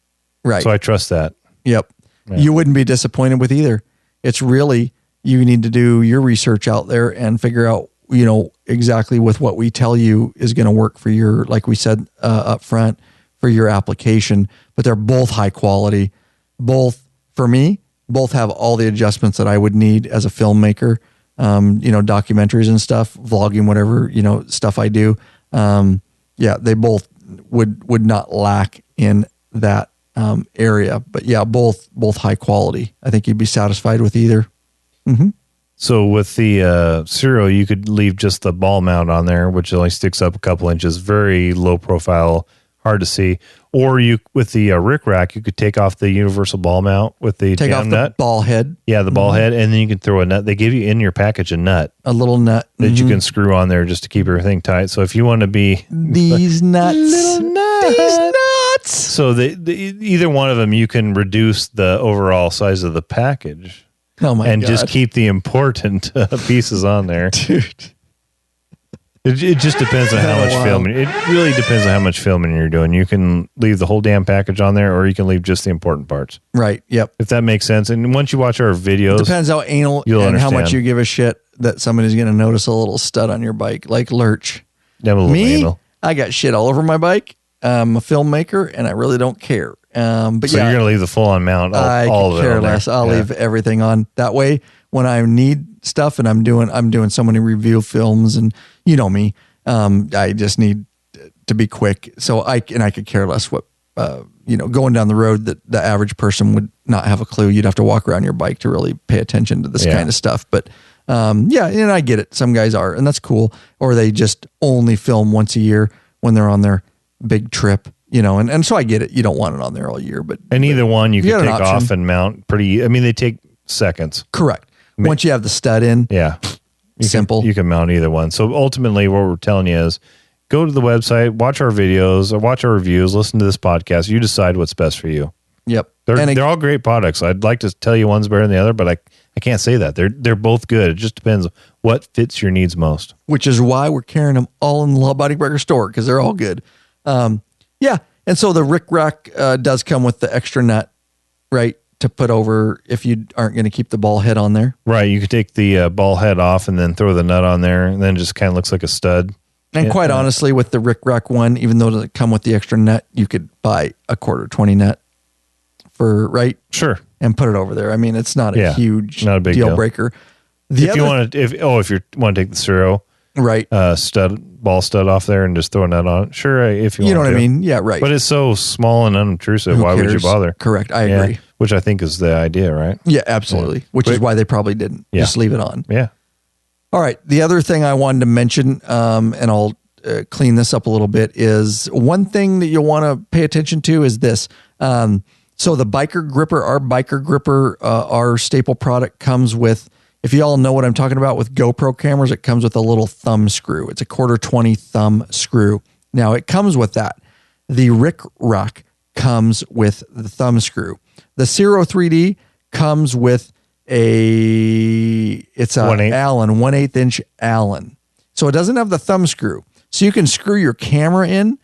So I trust that. Yep. Yeah. You wouldn't be disappointed with either. It's really, you need to do your research out there and figure out, exactly with what we tell you is going to work for your, like we said up front, for your application. But they're both high quality. Both, for me, both have all the adjustments that I would need as a filmmaker, documentaries and stuff, vlogging, whatever, stuff I do. They both would not lack in that area. But yeah, both high quality. I think you'd be satisfied with either. Mm-hmm. So with the Ciro, you could leave just the ball mount on there, which only sticks up a couple inches, very low profile, hard to see. Or with the Rick Rack, you could take off the universal ball mount with the take jam off nut. The ball head. Yeah, the ball head, and then you can throw a nut. They give you in your package a nut. A little nut. That you can screw on there just to keep everything tight. So if you want to be... These nuts. Little nuts. These nuts. So either one of them, you can reduce the overall size of the package. Oh my and God. just keep the important pieces on there. Dude. It just depends on how much filming. It really depends on how much filming you're doing. You can leave the whole damn package on there, or you can leave just the important parts. Right. Yep. If that makes sense. And once you watch our videos, depends how anal and understand. how much you give a shit that somebody's going to notice a little stud on your bike, like Lurch. Me, I got shit all over my bike. I'm a filmmaker, and I really don't care. But so you're going to leave the full-on mount, all of it. I care less. I'll leave everything on. That way, when I need stuff and I'm doing so many review films, and you know me, I just need to be quick. So I could care less what going down the road that the average person would not have a clue. You'd have to walk around your bike to really pay attention to this kind of stuff. But and I get it. Some guys are, and that's cool. Or they just only film once a year when they're on their big trip. And so I get it. You don't want it on there all year, but either one you can take off and mount pretty. I mean, they take seconds. Correct. Once you have the stud in, simple. You can mount either one. So ultimately, what we're telling you is, go to the website, watch our videos, or watch our reviews, listen to this podcast. You decide what's best for you. Yep. They're all great products. I'd like to tell you one's better than the other, but I can't say that. They're both good. It just depends what fits your needs most. Which is why we're carrying them all in the LAB Biker store, because they're all good. And so the Rick Rack does come with the extra nut, right, to put over if you aren't going to keep the ball head on there. Right. You could take the ball head off and then throw the nut on there, and then it just kind of looks like a stud. And quite honestly, with the Rick Rack one, even though it doesn't come with the extra nut, you could buy a 1/4-20 nut Sure. and put it over there. I mean, it's not a huge, not a big deal breaker. If you want to take the Ciro, right, ball stud off there and just throw a nut on it, sure. If you want know what I mean, yeah, right. But it's so small and unobtrusive. Why would you bother? Correct, I agree. Which I think is the idea, right? Yeah, absolutely. Which is why they probably didn't just leave it on. Yeah. All right. The other thing I wanted to mention, and I'll clean this up a little bit, is one thing that you'll want to pay attention to is this. So the Biker Gripper, our Biker Gripper, our staple product comes with, if you all know what I'm talking about with GoPro cameras, it comes with a little thumb screw. It's a 1/4-20 thumb screw. Now it comes with that. The Rick Rack comes with the thumb screw. The Ciro 3D comes with it's a 1/8 inch Allen. So it doesn't have the thumb screw. So you can screw your camera in.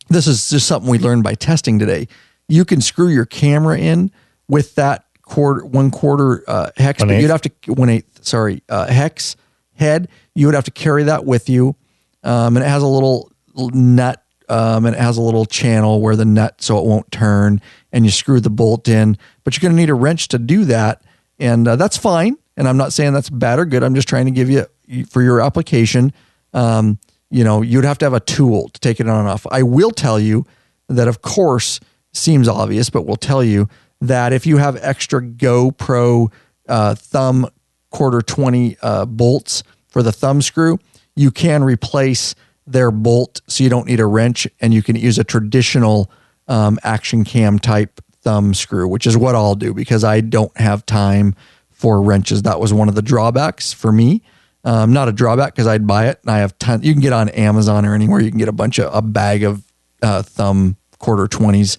This is just something we learned by testing today. You can screw your camera in with that 1/4 hex, but you'd have to 1/8. Hex head. You would have to carry that with you, and it has a little nut, and it has a little channel where the nut so it won't turn, and you screw the bolt in. But you're going to need a wrench to do that, and that's fine. And I'm not saying that's bad or good. I'm just trying to give you for your application. You'd have to have a tool to take it on and off. I will tell you that, of course, seems obvious, but we'll tell you that if you have extra GoPro thumb 1/4-20 bolts for the thumb screw, you can replace their bolt so you don't need a wrench, and you can use a traditional action cam type thumb screw, which is what I'll do because I don't have time for wrenches. That was one of the drawbacks for me. Not a drawback because I'd buy it and I have tons. You can get on Amazon or anywhere. You can get a bag of thumb quarter 20s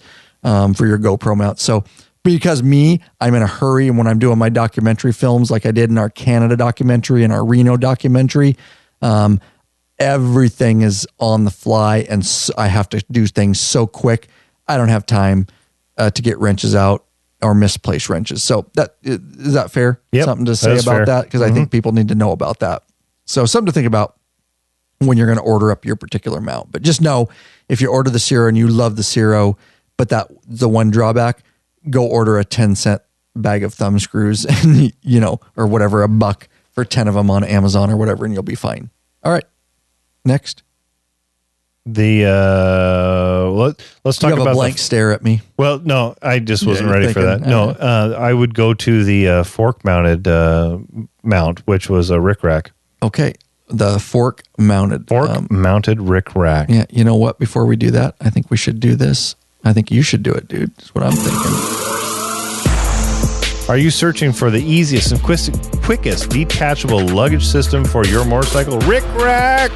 for your GoPro mount. So because I'm in a hurry, and when I'm doing my documentary films, like I did in our Canada documentary and our Reno documentary, everything is on the fly, and I have to do things so quick. I don't have time to get wrenches out or misplace wrenches. So is that fair? Yep, something to say about that? Because I think people need to know about that. So something to think about when you're going to order up your particular mount. But just know, if you order the Ciro and you love the Ciro, but the one drawback, go order a 10-cent bag of thumb screws and, or whatever, $1 for 10 of them on Amazon or whatever, and you'll be fine. All right. Next. Let's talk about a blank stare at me. Well, no, I just wasn't ready for that. No, I would go to the fork mounted mount, which was a Rick Rack. Okay. The fork mounted Rick Rack. Yeah. You know what? Before we do that, I think we should do this. I think you should do it, dude. That's what I'm thinking. Are you searching for the easiest and quickest detachable luggage system for your motorcycle? Rick Rack!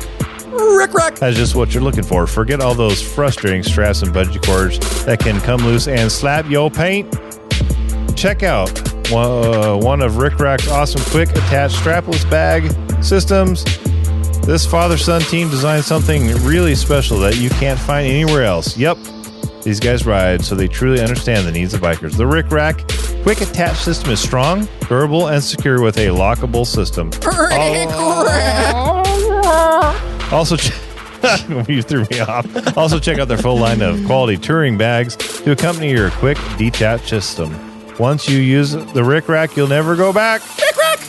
Rick Rack! That's just what you're looking for. Forget all those frustrating straps and bungee cords that can come loose and slap your paint. Check out one of Rick Rack's awesome quick attached strapless bag systems. This father-son team designed something really special that you can't find anywhere else. Yep. These guys ride so they truly understand the needs of bikers. The Rick Rack quick attach system is strong, durable, and secure with a lockable system. Also, you threw me off. Also, check out their full line of quality touring bags to accompany your quick detach system. Once you use the Rick Rack, you'll never go back. Rick Rack!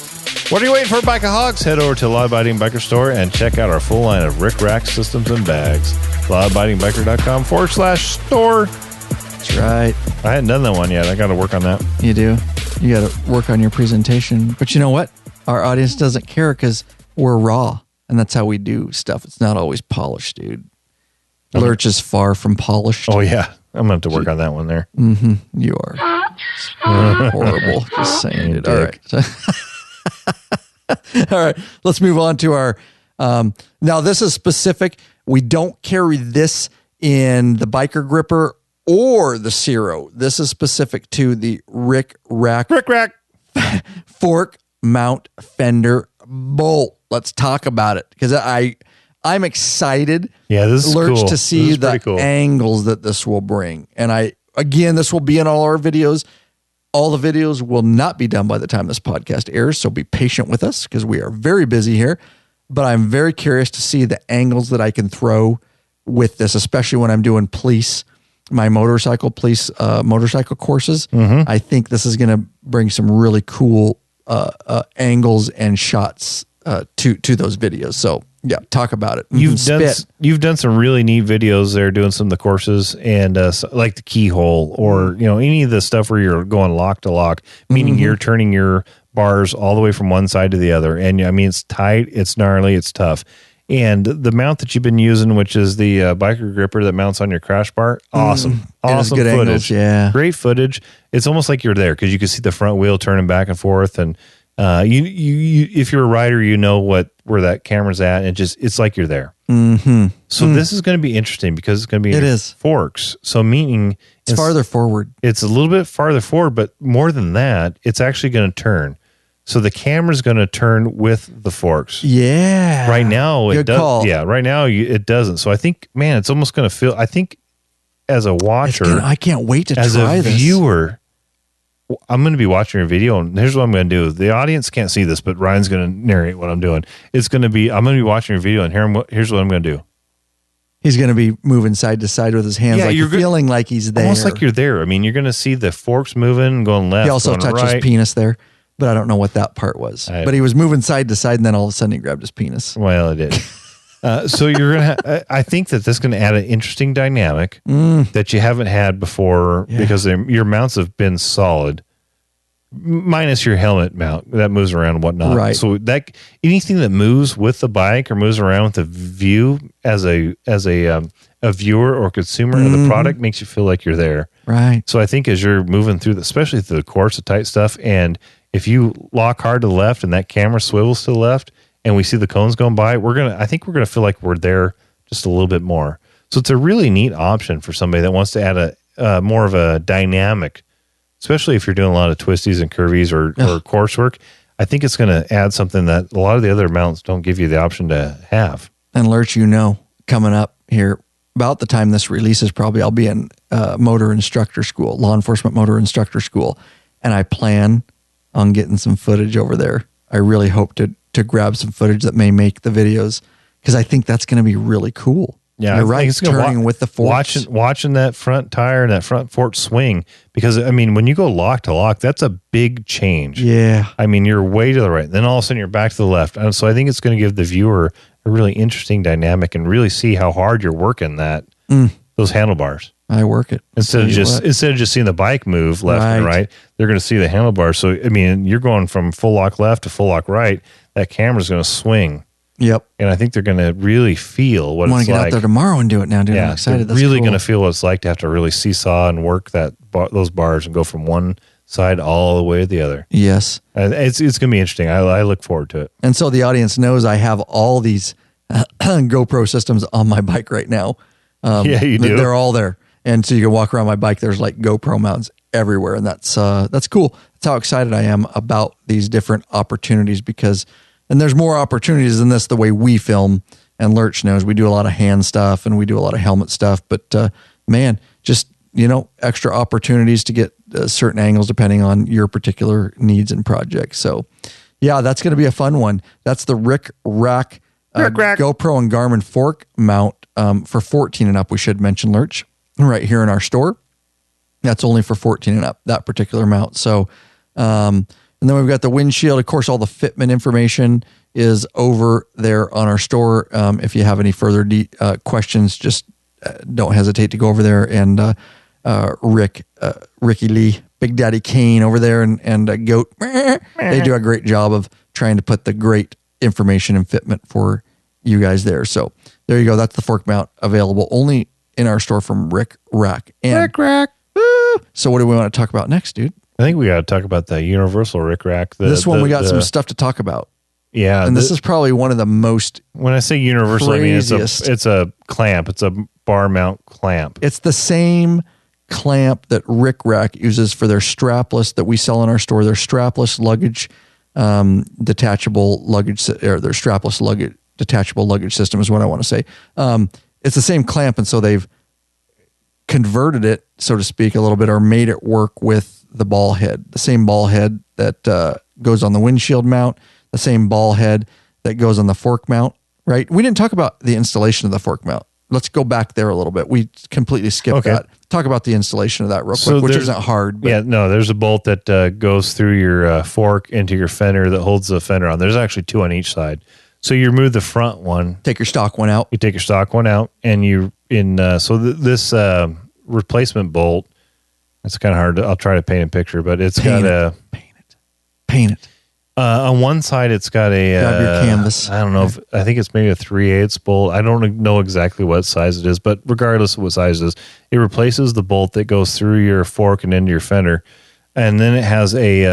What are you waiting for, Bikeaholics? Head over to Law Abiding Biker Store and check out our full line of Rick Rack systems and bags. lawabidingbiker.com/store. That's right. I hadn't done that one yet. I got to work on that. You do. You got to work on your presentation. But you know what? Our audience doesn't care because we're raw. And that's how we do stuff. It's not always polished, dude. Lurch is far from polished. Oh, yeah. I'm going to have to work on that one there. Mm-hmm. You are. Horrible. Just saying it. All right. All right. Let's move on to our... now, this is specific. We don't carry this in the Biker Gripper or the Ciro. This is specific to the Rick Rack fork mount fender bolt. Let's talk about it because I'm excited. Yeah, this is Lurch cool. to see the angles that this will bring. And this will be in all our videos. All the videos will not be done by the time this podcast airs, so be patient with us because we are very busy here. But I'm very curious to see the angles that I can throw with this, especially when I'm doing my motorcycle courses. Mm-hmm. I think this is going to bring some really cool angles and shots to those videos. So yeah, talk about it. You've done some really neat videos there doing some of the courses and like the keyhole or any of the stuff where you're going lock to lock, meaning you're turning your bars all the way from one side to the other. And I mean, it's tight, it's gnarly, it's tough. And the mount that you've been using, which is the Biker Gripper that mounts on your crash bar, awesome good footage. Angles, yeah, great footage. It's almost like you're there because you can see the front wheel turning back and forth. And you if you're a rider, you know where that camera's at, and it's like you're there. Mm-hmm. So this is going to be interesting because it's going to be forks. So meaning it's farther forward. It's a little bit farther forward, but more than that, it's actually going to turn. So the camera's going to turn with the forks. Yeah. Right now it does. Call. Yeah. Right now it doesn't. So I think, man, it's almost going to feel. I think as a watcher, I can't wait to try this. As a viewer, I'm going to be watching your video, and here's what I'm going to do. The audience can't see this, but Ryan's going to narrate what I'm doing. I'm going to be watching your video, and here's what I'm going to do. He's going to be moving side to side with his hands, like you're feeling like he's there. Almost like you're there. I mean, you're going to see the forks moving, going left. He also touched his penis there, but I don't know what that part was. But he was moving side to side, and then all of a sudden he grabbed his penis. Well, it did. So you're going to I think that this is going to add an interesting dynamic that you haven't had before because your mounts have been solid. minus your helmet mount that moves around and whatnot. Right. So that anything that moves with the bike or moves around with the view as a viewer or consumer of the product makes you feel like you're there. Right. So I think as you're moving through, especially through the course, the tight stuff, and if you lock hard to the left and that camera swivels to the left, and we see the cones going by, I think we're gonna feel like we're there just a little bit more. So it's a really neat option for somebody that wants to add a more of a dynamic, especially if you're doing a lot of twisties and curvies or coursework. I think it's going to add something that a lot of the other mounts don't give you the option to have. And Lurch, coming up here about the time this releases, probably I'll be in motor instructor school, law enforcement motor instructor school, and I plan on getting some footage over there. I really hope to grab some footage that may make the videos, because I think that's going to be really cool. Yeah, you're right. Turning with the forks, watching that front tire and that front fork swing, because I mean, when you go lock to lock, that's a big change. Yeah, I mean, you're way to the right, then all of a sudden you're back to the left, and so I think it's going to give the viewer a really interesting dynamic and really see how hard you're working those handlebars. I work it instead of just seeing the bike move left and right. They're going to see the handlebars. So I mean, you're going from full lock left to full lock right. That camera's going to swing. Yep. And I think they're going to really feel what it's like. I want to get out there tomorrow and do it now, dude. I'm excited. They're really going to feel what it's like to have to really seesaw and work those bars and go from one side all the way to the other. Yes. It's going to be interesting. I look forward to it. And so the audience knows I have all these GoPro systems on my bike right now. Yeah, you do. They're all there. And so you can walk around my bike. There's like GoPro mounts everywhere. And that's cool. That's how excited I am about these different opportunities, and there's more opportunities than this the way we film. And Lurch knows we do a lot of hand stuff and we do a lot of helmet stuff. But man, just, extra opportunities to get certain angles depending on your particular needs and projects. So yeah, that's going to be a fun one. That's the Rick Rack GoPro and Garmin fork mount for 14 and up. We should mention, Lurch, right here in our store. That's only for 14 and up, that particular mount. So, and then we've got the windshield. Of course, all the fitment information is over there on our store. If you have any further questions, just don't hesitate to go over there. And Ricky Lee, Big Daddy Kane over there, and Goat, they do a great job of trying to put the great information and fitment for you guys there. So there you go. That's the fork mount available only in our store from Rick Rack. And, so what do we want to talk about next, dude? I think we got to talk about the Universal Rick Rack. We got some stuff to talk about. Yeah. And this is probably one of the most... When I say Universal, craziest, I mean it's a clamp. It's a bar mount clamp. It's the same clamp that Rick Rack uses for their strapless that we sell in our store. Their strapless luggage, detachable luggage, or their strapless luggage, detachable luggage system is what I want to say. It's the same clamp, and so they've converted it, so to speak, a little bit, or made it work with the ball head, the same ball head that goes on the windshield mount, the same ball head that goes on the fork mount, right? We didn't talk about the installation of the fork mount. Let's go back there a little bit. We completely skipped that. Talk about the installation of that real quick, which isn't hard. But. Yeah, no, there's a bolt that goes through your fork into your fender that holds the fender on. There's actually two on each side. So you remove the front one. Take your stock one out. You take your stock one out, and this replacement bolt, it's kind of hard. I'll try to paint a picture, but it's paint it. On one side, it's got a grab your canvas. I don't know. I think it's maybe a 3/8 bolt. I don't know exactly what size it is, but regardless of what size it is, it replaces the bolt that goes through your fork and into your fender, and then it has a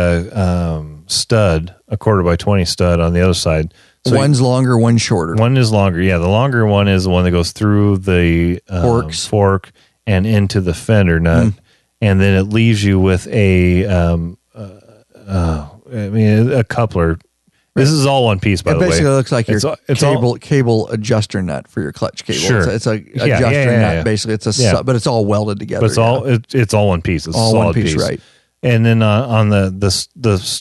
stud, a 1/4x20 stud on the other side. So one's longer, one's shorter. One is longer. Yeah, the longer one is the one that goes through the fork and into the fender nut. And then it leaves you with a coupler. This is all one piece, by the way. It basically looks like your cable adjuster nut for your clutch cable. Sure. It's a adjuster nut, basically. It's but it's all welded together. But it's all one piece. It's all a solid one piece, right? And then on the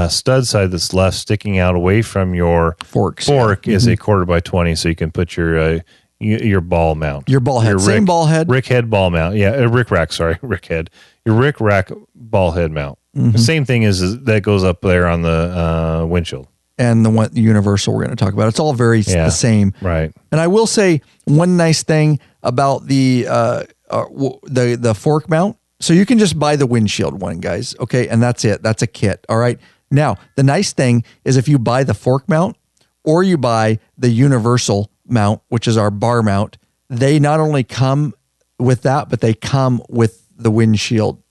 stud side that's left sticking out away from your fork is a 1/4x20, so you can put your ball mount. Your ball head. Same ball head? Rick head ball mount. Yeah, Rick Rack, sorry. Rick head. Your Rick Rack ball head mount. The same thing is that goes up there on the windshield. And the Universal we're going to talk about. It's all the same. Right. And I will say one nice thing about the fork mount So you can just buy the windshield one, guys. Okay. And that's it. That's a kit. All right. Now, the nice thing is if you buy the fork mount or you buy the universal mount, which is our bar mount, they not only come with that, but they come with the windshield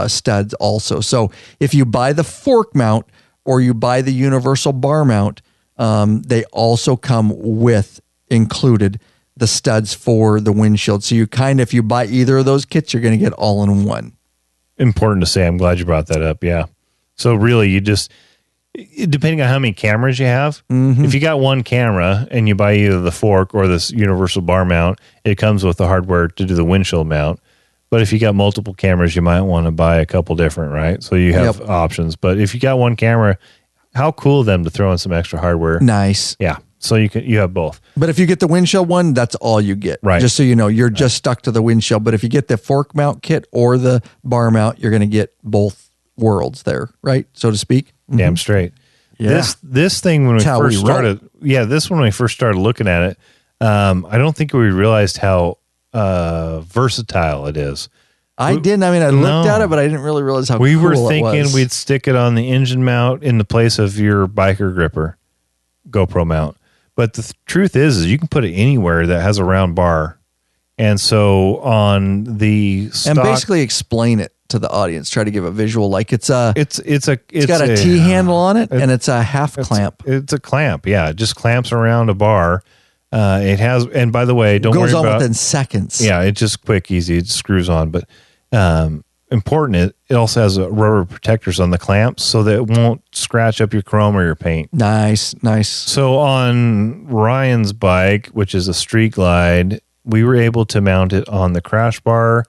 studs also. So if you buy the fork mount or you buy the universal bar mount, they also come with included the studs for the windshield. So you if you buy either of those kits, you're going to get all in one. Important to say. I'm glad you brought that up. Yeah. So really you just, depending on how many cameras you have, if you got one camera and you buy either the fork or this universal bar mount, it comes with the hardware to do the windshield mount. But if you got multiple cameras, you might want to buy a couple different, right? So you have options. But if you got one camera, how cool of them to throw in some extra hardware. Nice. Yeah. So you have both. But if you get the windshield one, that's all you get. Right. Just so you know, you're just stuck to the windshield. But if you get the fork mount kit or the bar mount, you're going to get both worlds there, right? So to speak. Damn straight. Yeah. This thing when we first started, this when we first started looking at it, I don't think we realized how versatile it is. I didn't. I mean, I looked at it, but I didn't really realize how we cool were it thinking was. We'd stick it on the engine mount in the place of your biker gripper GoPro mount. But the truth is you can put it anywhere that has a round bar. And so on the stock, and basically explain it to the audience. Try to give a visual. Like it's got a a T handle on it, and it's a half clamp. It's a clamp. Yeah, it just clamps around a bar. It has, and by the way, don't worry about. Goes on within seconds. Yeah, it's just quick, easy. It screws on, but important. It also has rubber protectors on the clamps so that it won't scratch up your chrome or your paint. Nice. So on Ryan's bike, which is a Street Glide, we were able to mount it on the crash bar,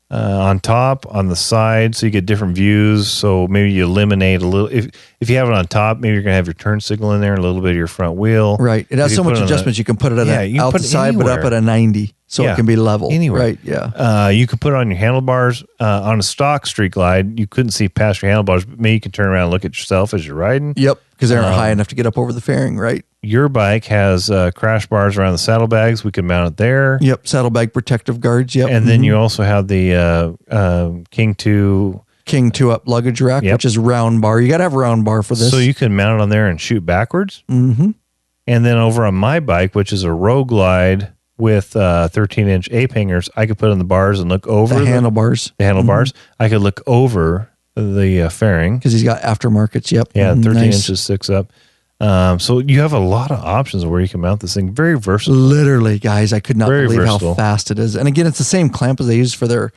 on top, on the side, so you get different views. So maybe you eliminate a little. If you have it on top, maybe you're gonna have your turn signal in there, and a little bit of your front wheel. Right. It has so much adjustments. You can put it out the side, but up at a 90, so it can be level. Anywhere. Right. Yeah. You can put it on your handlebars. On a stock Street Glide, you couldn't see past your handlebars, but maybe you can turn around and look at yourself as you're riding. Yep. Because they aren't high enough to get up over the fairing. Right. Your bike has crash bars around the saddlebags. We can mount it there. Yep. Saddlebag protective guards. Yep. And then you also have the King 2 up luggage rack, which is round bar. You got to have a round bar for this. So you can mount it on there and shoot backwards. Mm-hmm. And then over on my bike, which is a Road Glide with 13-inch ape hangers, I could put on the bars and look over the handlebars. The handlebars. I could look over the fairing. Because he's got aftermarkets. Yep. Yeah, 13 inches sticks up. So you have a lot of options where you can mount this thing. Very versatile. Literally, guys, I could not believe versatile. how fast it is. And again, it's the same clamp as they use for their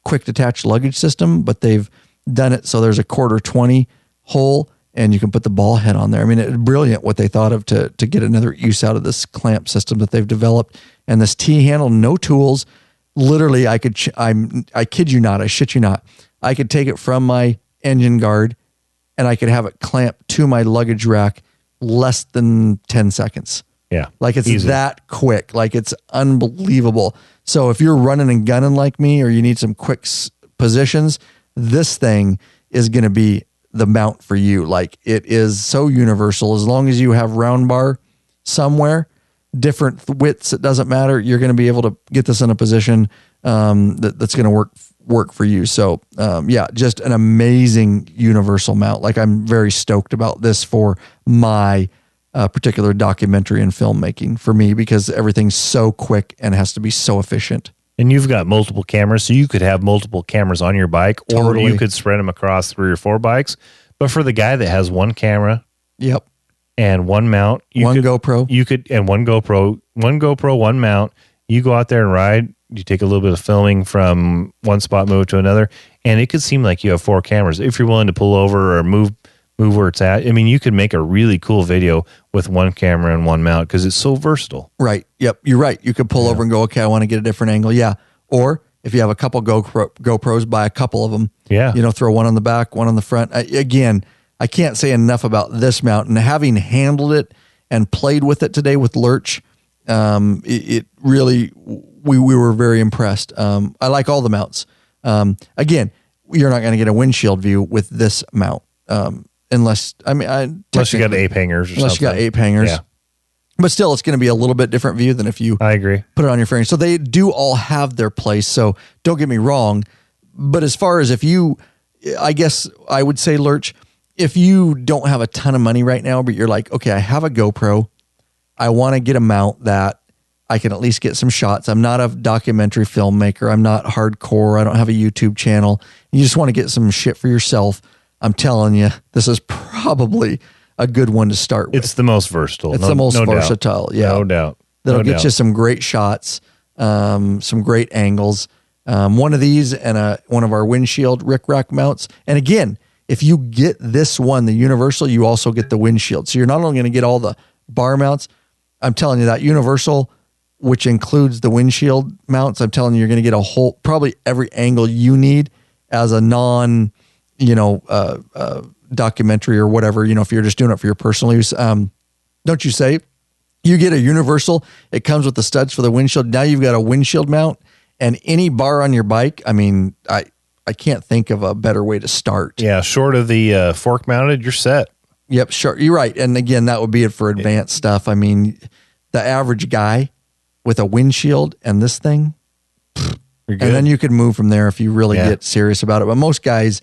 quick detach luggage system, but they've done it so there's a 1/4-20 hole, and you can put the ball head on there. I mean, it's brilliant what they thought of to get another use out of this clamp system that they've developed. And this T handle, no tools. Literally, I kid you not, I shit you not. I could take it from my engine guard, and I could have it clamped to my luggage rack less than 10 seconds. Yeah. Like it's easy. that quick. Like it's unbelievable. So if you're running and gunning like me, or you need some quick positions, this thing is going to be the mount for you. Like it is so universal. As long as you have round bar somewhere, different widths, it doesn't matter. You're going to be able to get this in a position that's going to work for you. So just an amazing universal mount. Like I'm very stoked about this for my particular documentary and filmmaking for me, because everything's so quick and has to be so efficient. And you've got multiple cameras, so you could have multiple cameras on your bike, or you could spread them across 3 or 4 bikes. But for the guy that has one camera, yep, and one mount, one GoPro, one mount. You go out there and ride. You take a little bit of filming from one spot, move to another, and it could seem like you have 4 cameras if you're willing to pull over or move where it's at. I mean, you could make a really cool video with one camera and one mount because it's so versatile. Right. Yep. You're right. You could pull over and go, okay, I want to get a different angle. Yeah. Or if you have a couple GoPros, buy a couple of them. Yeah. Throw one on the back, one on the front. I can't say enough about this mount, and having handled it and played with it today with Lurch, it really, we were very impressed. I like all the mounts. Again, you're not going to get a windshield view with this mount. Unless you got ape hangers or something. Unless you got ape hangers. Yeah. But still, it's going to be a little bit different view than if you I agree. Put it on your fairing. So they do all have their place. So don't get me wrong. But as far as I guess I would say, Lurch, if you don't have a ton of money right now, but you're like, okay, I have a GoPro. I want to get a mount that I can at least get some shots. I'm not a documentary filmmaker. I'm not hardcore. I don't have a YouTube channel. You just want to get some shit for yourself. I'm telling you, this is probably a good one to start with. It's the most versatile. It's the most versatile. Doubt. Yeah. No doubt. That'll get you some great shots, some great angles. One of these and one of our windshield rickrack mounts. And again, if you get this one, the Universal, you also get the windshield. So you're not only going to get all the bar mounts, I'm telling you that Universal, which includes the windshield mounts, I'm telling you, you're going to get probably every angle you need as a documentary or whatever, if you're just doing it for your personal use. Don't you say? You get a Universal, it comes with the studs for the windshield. Now you've got a windshield mount and any bar on your bike. I mean, I can't think of a better way to start. Yeah, short of the fork mounted, you're set. Yep, sure. You're right. And again, that would be it for advanced stuff. I mean, the average guy with a windshield and this thing, you're good. And then you can move from there if you really get serious about it. But most guys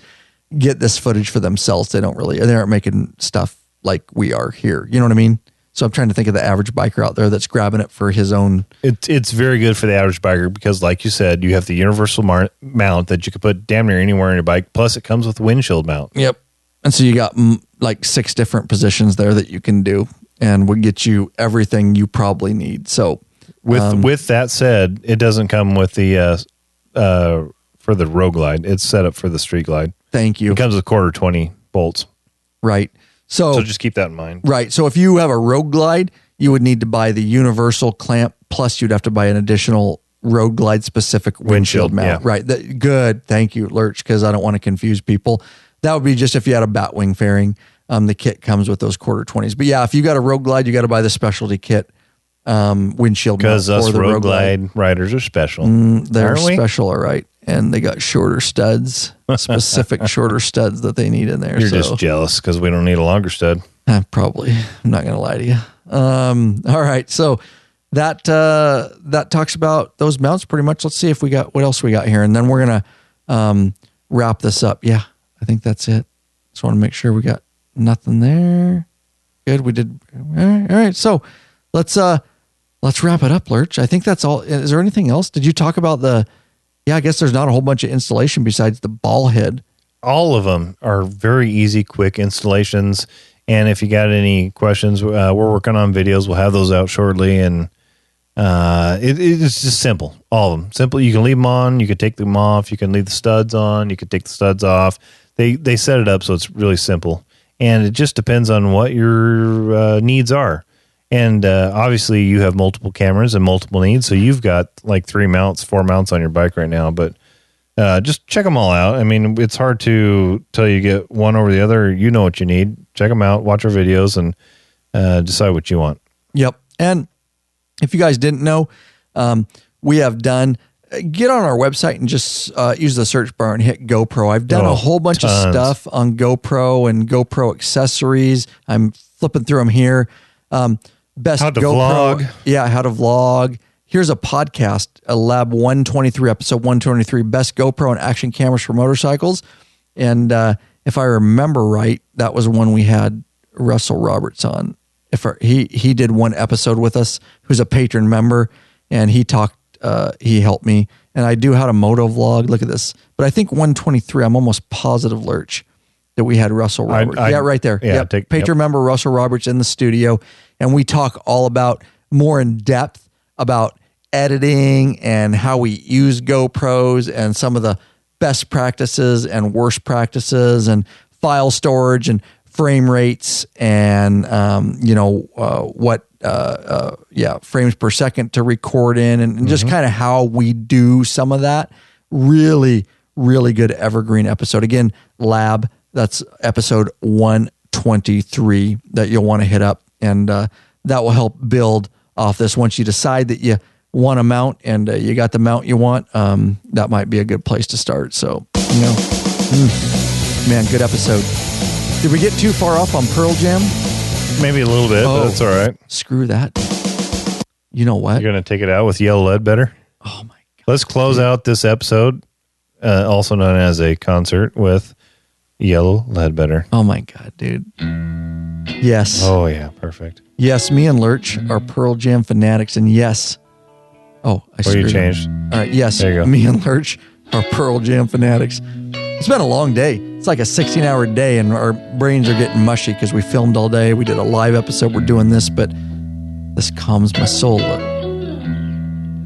get this footage for themselves. They aren't making stuff like we are here. You know what I mean? So I'm trying to think of the average biker out there that's grabbing it for his own. It's very good for the average biker because, like you said, you have the universal mount that you can put damn near anywhere on your bike. Plus, it comes with windshield mount. Yep. And so you got like 6 different positions there that you can do, and will get you everything you probably need. So with that said, it doesn't come with the for the Road Glide. It's set up for the Street Glide. Thank you. It comes with 1/4-20 bolts. Right. So just keep that in mind. Right. So if you have a Road Glide, you would need to buy the universal clamp, plus you'd have to buy an additional Road Glide specific windshield mount. Yeah. Right. Good. Thank you, Lurch, because I don't want to confuse people. That would be just if you had a Batwing fairing. The kit comes with those 1/4-20s. But yeah, if you got a Road Glide, you got to buy the specialty kit windshield mount. Because us Road Glide riders are special. They're special, all right. And they got shorter studs, specific shorter studs that they need in there. You're just jealous because we don't need a longer stud. Probably. I'm not going to lie to you. All right. So that talks about those mounts pretty much. Let's see if we got what else we got here. And then we're going to wrap this up. Yeah, I think that's it. Just want to make sure we got nothing there. Good. We did. All right. So let's wrap it up, Lurch. I think that's all. Is there anything else? Did you talk about I guess there's not a whole bunch of installation besides the ball head. All of them are very easy, quick installations. And if you got any questions, we're working on videos. We'll have those out shortly. And it's just simple. All of them. Simple. You can leave them on. You can take them off. You can leave the studs on. You can take the studs off. They set it up so it's really simple. And it just depends on what your needs are. And obviously, you have multiple cameras and multiple needs. So you've got like 4 mounts on your bike right now. But just check them all out. I mean, it's hard to tell you get one over the other. You know what you need. Check them out. Watch our videos and decide what you want. Yep. And if you guys didn't know, we have done. Get on our website and just use the search bar and hit GoPro. I've done a whole bunch of stuff on GoPro and GoPro accessories. I'm flipping through them here. Best how to GoPro, vlog. Yeah, how to vlog. Here's a podcast, a LAB-123, episode 123, Best GoPro and Action Cameras for Motorcycles. And if I remember right, that was one we had Russell Roberts on. He did one episode with us, who's a patron member, and he helped me. And I do how to moto vlog. Look at this. But I think 123, I'm almost positive, Lurch, that we had Russell Roberts. Right there. Yeah, patron member Russell Roberts in the studio. And we talk all about more in depth about editing and how we use GoPros and some of the best practices and worst practices and file storage and frame rates and, what frames per second to record in and just kind of how we do some of that. Really, really good evergreen episode. Again, Lab, that's episode 123 that you'll want to hit up. And that will help build off this. Once you decide that you want a mount and you got the mount you want, that might be a good place to start. So, man, good episode. Did we get too far off on Pearl Jam? Maybe a little bit, but that's all right. Screw that. You know what? You're going to take it out with Yellow Lead better? Oh, my God. Let's close out this episode also known as a concert with Yellow Ledbetter. Oh my God, dude. Yes. Oh yeah, perfect. Yes, me and Lurch are Pearl Jam fanatics, and yes. Oh, I Or you screwed up. changed. All right, yes, There you go. me and Lurch are Pearl Jam fanatics. It's been a long day. It's like a 16-hour day, and our brains are getting mushy because we filmed all day. We did a live episode. We're doing this, but this calms my soul.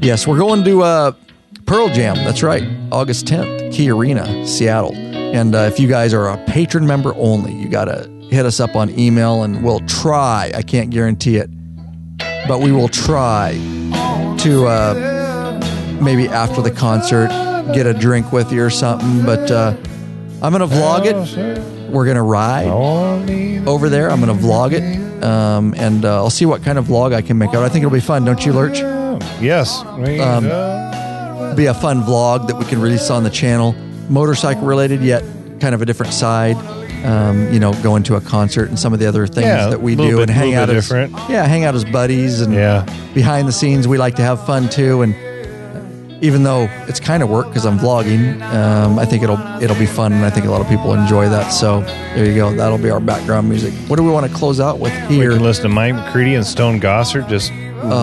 Yes, we're going to Pearl Jam. That's right, August 10th, Key Arena, Seattle. And if you guys are a patron member only, you got to hit us up on email, and we'll try. I can't guarantee it, but we will try to maybe after the concert get a drink with you or something. But I'm going to vlog it. We're going to ride over there. I'm going to vlog it, and I'll see what kind of vlog I can make out. I think it'll be fun, don't you, Lurch? Yes. Be a fun vlog that we can release on the channel. Motorcycle related, yet kind of a different side. Going to a concert and some of the other things that we do, and hang out as buddies, and behind the scenes we like to have fun too. And even though it's kind of work because I'm vlogging, I think it'll be fun, and I think a lot of people enjoy that. So there you go. That'll be our background music. What do we want to close out with here? We can listen to Mike McCready and Stone Gossard just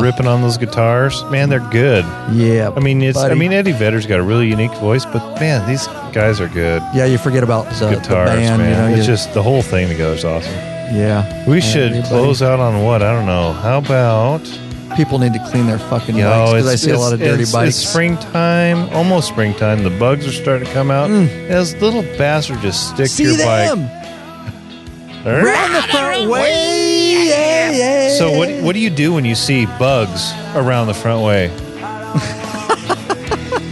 ripping on those guitars. Man, they're good. Yeah. I mean, Eddie Vedder's got a really unique voice, but man, these guys are good. Yeah, you forget about the guitars, band, man. It's just the whole thing together is awesome. Yeah. We should close out on what? I don't know. How about people need to clean their fucking bikes, because I see a lot of dirty bikes. It's springtime, almost springtime. The bugs are starting to come out. As little bastard just stick to your bike. Round the front way. Yeah. So what do you do when you see bugs around the front way?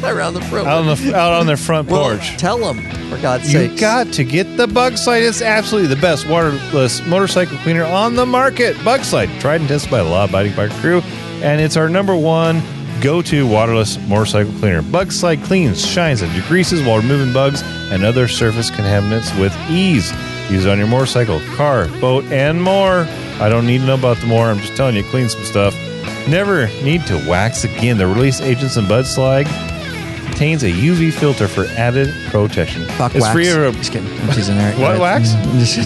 Around the front out on their front porch. Tell them, for God's sake. You got to get the Bug Slide. It's absolutely the best waterless motorcycle cleaner on the market. Bug Slide, tried and tested by the law-abiding biker crew, and it's our number one go-to waterless motorcycle cleaner. Bug Slide cleans, shines, and degreases while removing bugs and other surface contaminants with ease. Use it on your motorcycle, car, boat, and more. I don't need to know about the more. I'm just telling you, clean some stuff. Never need to wax again. The release agents in Bug Slide contains a UV filter for added protection. Fuck it's wax. Free of just kidding. I'm teasing there. What, wax?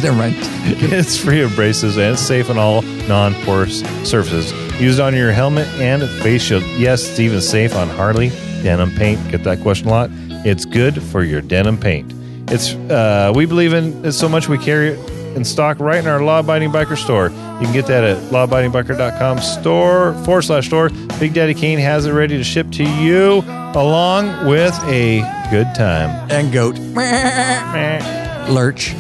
Never mind. It's free of braces, and it's safe on all non-porous surfaces. Use it on your helmet and face shield. Yes, it's even safe on Harley denim paint. Get that question a lot. It's good for your denim paint. It's we believe in it so much we carry it in stock right in our Law-Abiding Biker store. You can get that at lawabidingbiker.com /store. Big Daddy Kane has it ready to ship to you along with a good time. And goat. Lurch.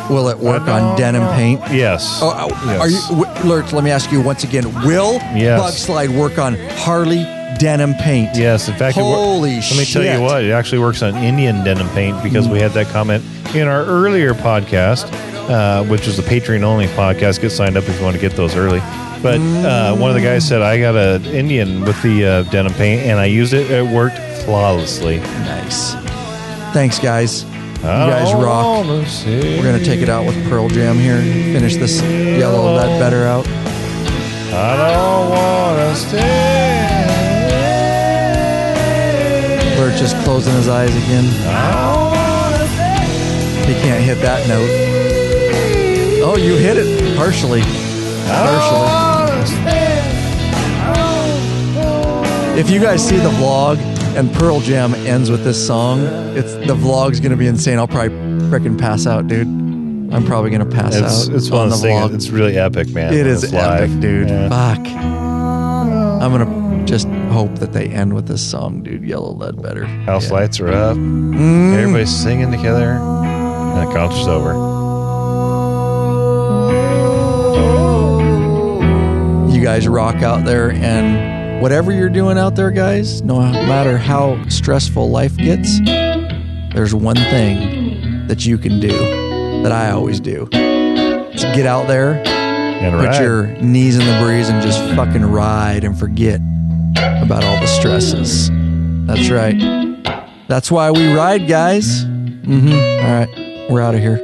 Will it work on denim paint? Yes. Yes. Are you, Lurch, let me ask you once again. Will Bug Slide work on Harley denim paint? Yes. In fact, holy shit. Let me tell you what. It actually works on Indian denim paint, because we had that comment in our earlier podcast, which was the Patreon-only podcast. Get signed up if you want to get those early. But one of the guys said, I got an Indian with the denim paint, and I used it. It worked flawlessly. Nice. Thanks, guys. You guys rock. We're going to take it out with Pearl Jam here. Finish this Yellow Ledbetter out. I don't want to stay. We're just closing his eyes again. He can't hit that note. Oh, you hit it partially. If you guys see the vlog and Pearl Jam ends with this song, the vlog's going to be insane. I'll probably freaking pass out, dude. I'm probably going to pass out. It's one of the vlog. It's really epic, man. It is epic, dude. Yeah. Fuck. I'm going to just hope that they end with this song, dude. Yellow Ledbetter. House lights are up. Everybody's singing together. And the concert's over. You guys rock out there, and whatever you're doing out there, guys, no matter how stressful life gets, there's one thing that you can do that I always do. It's get out there, and put your knees in the breeze, and just fucking ride and forget about all the stresses. That's right. That's why we ride, guys. All right. We're out of here.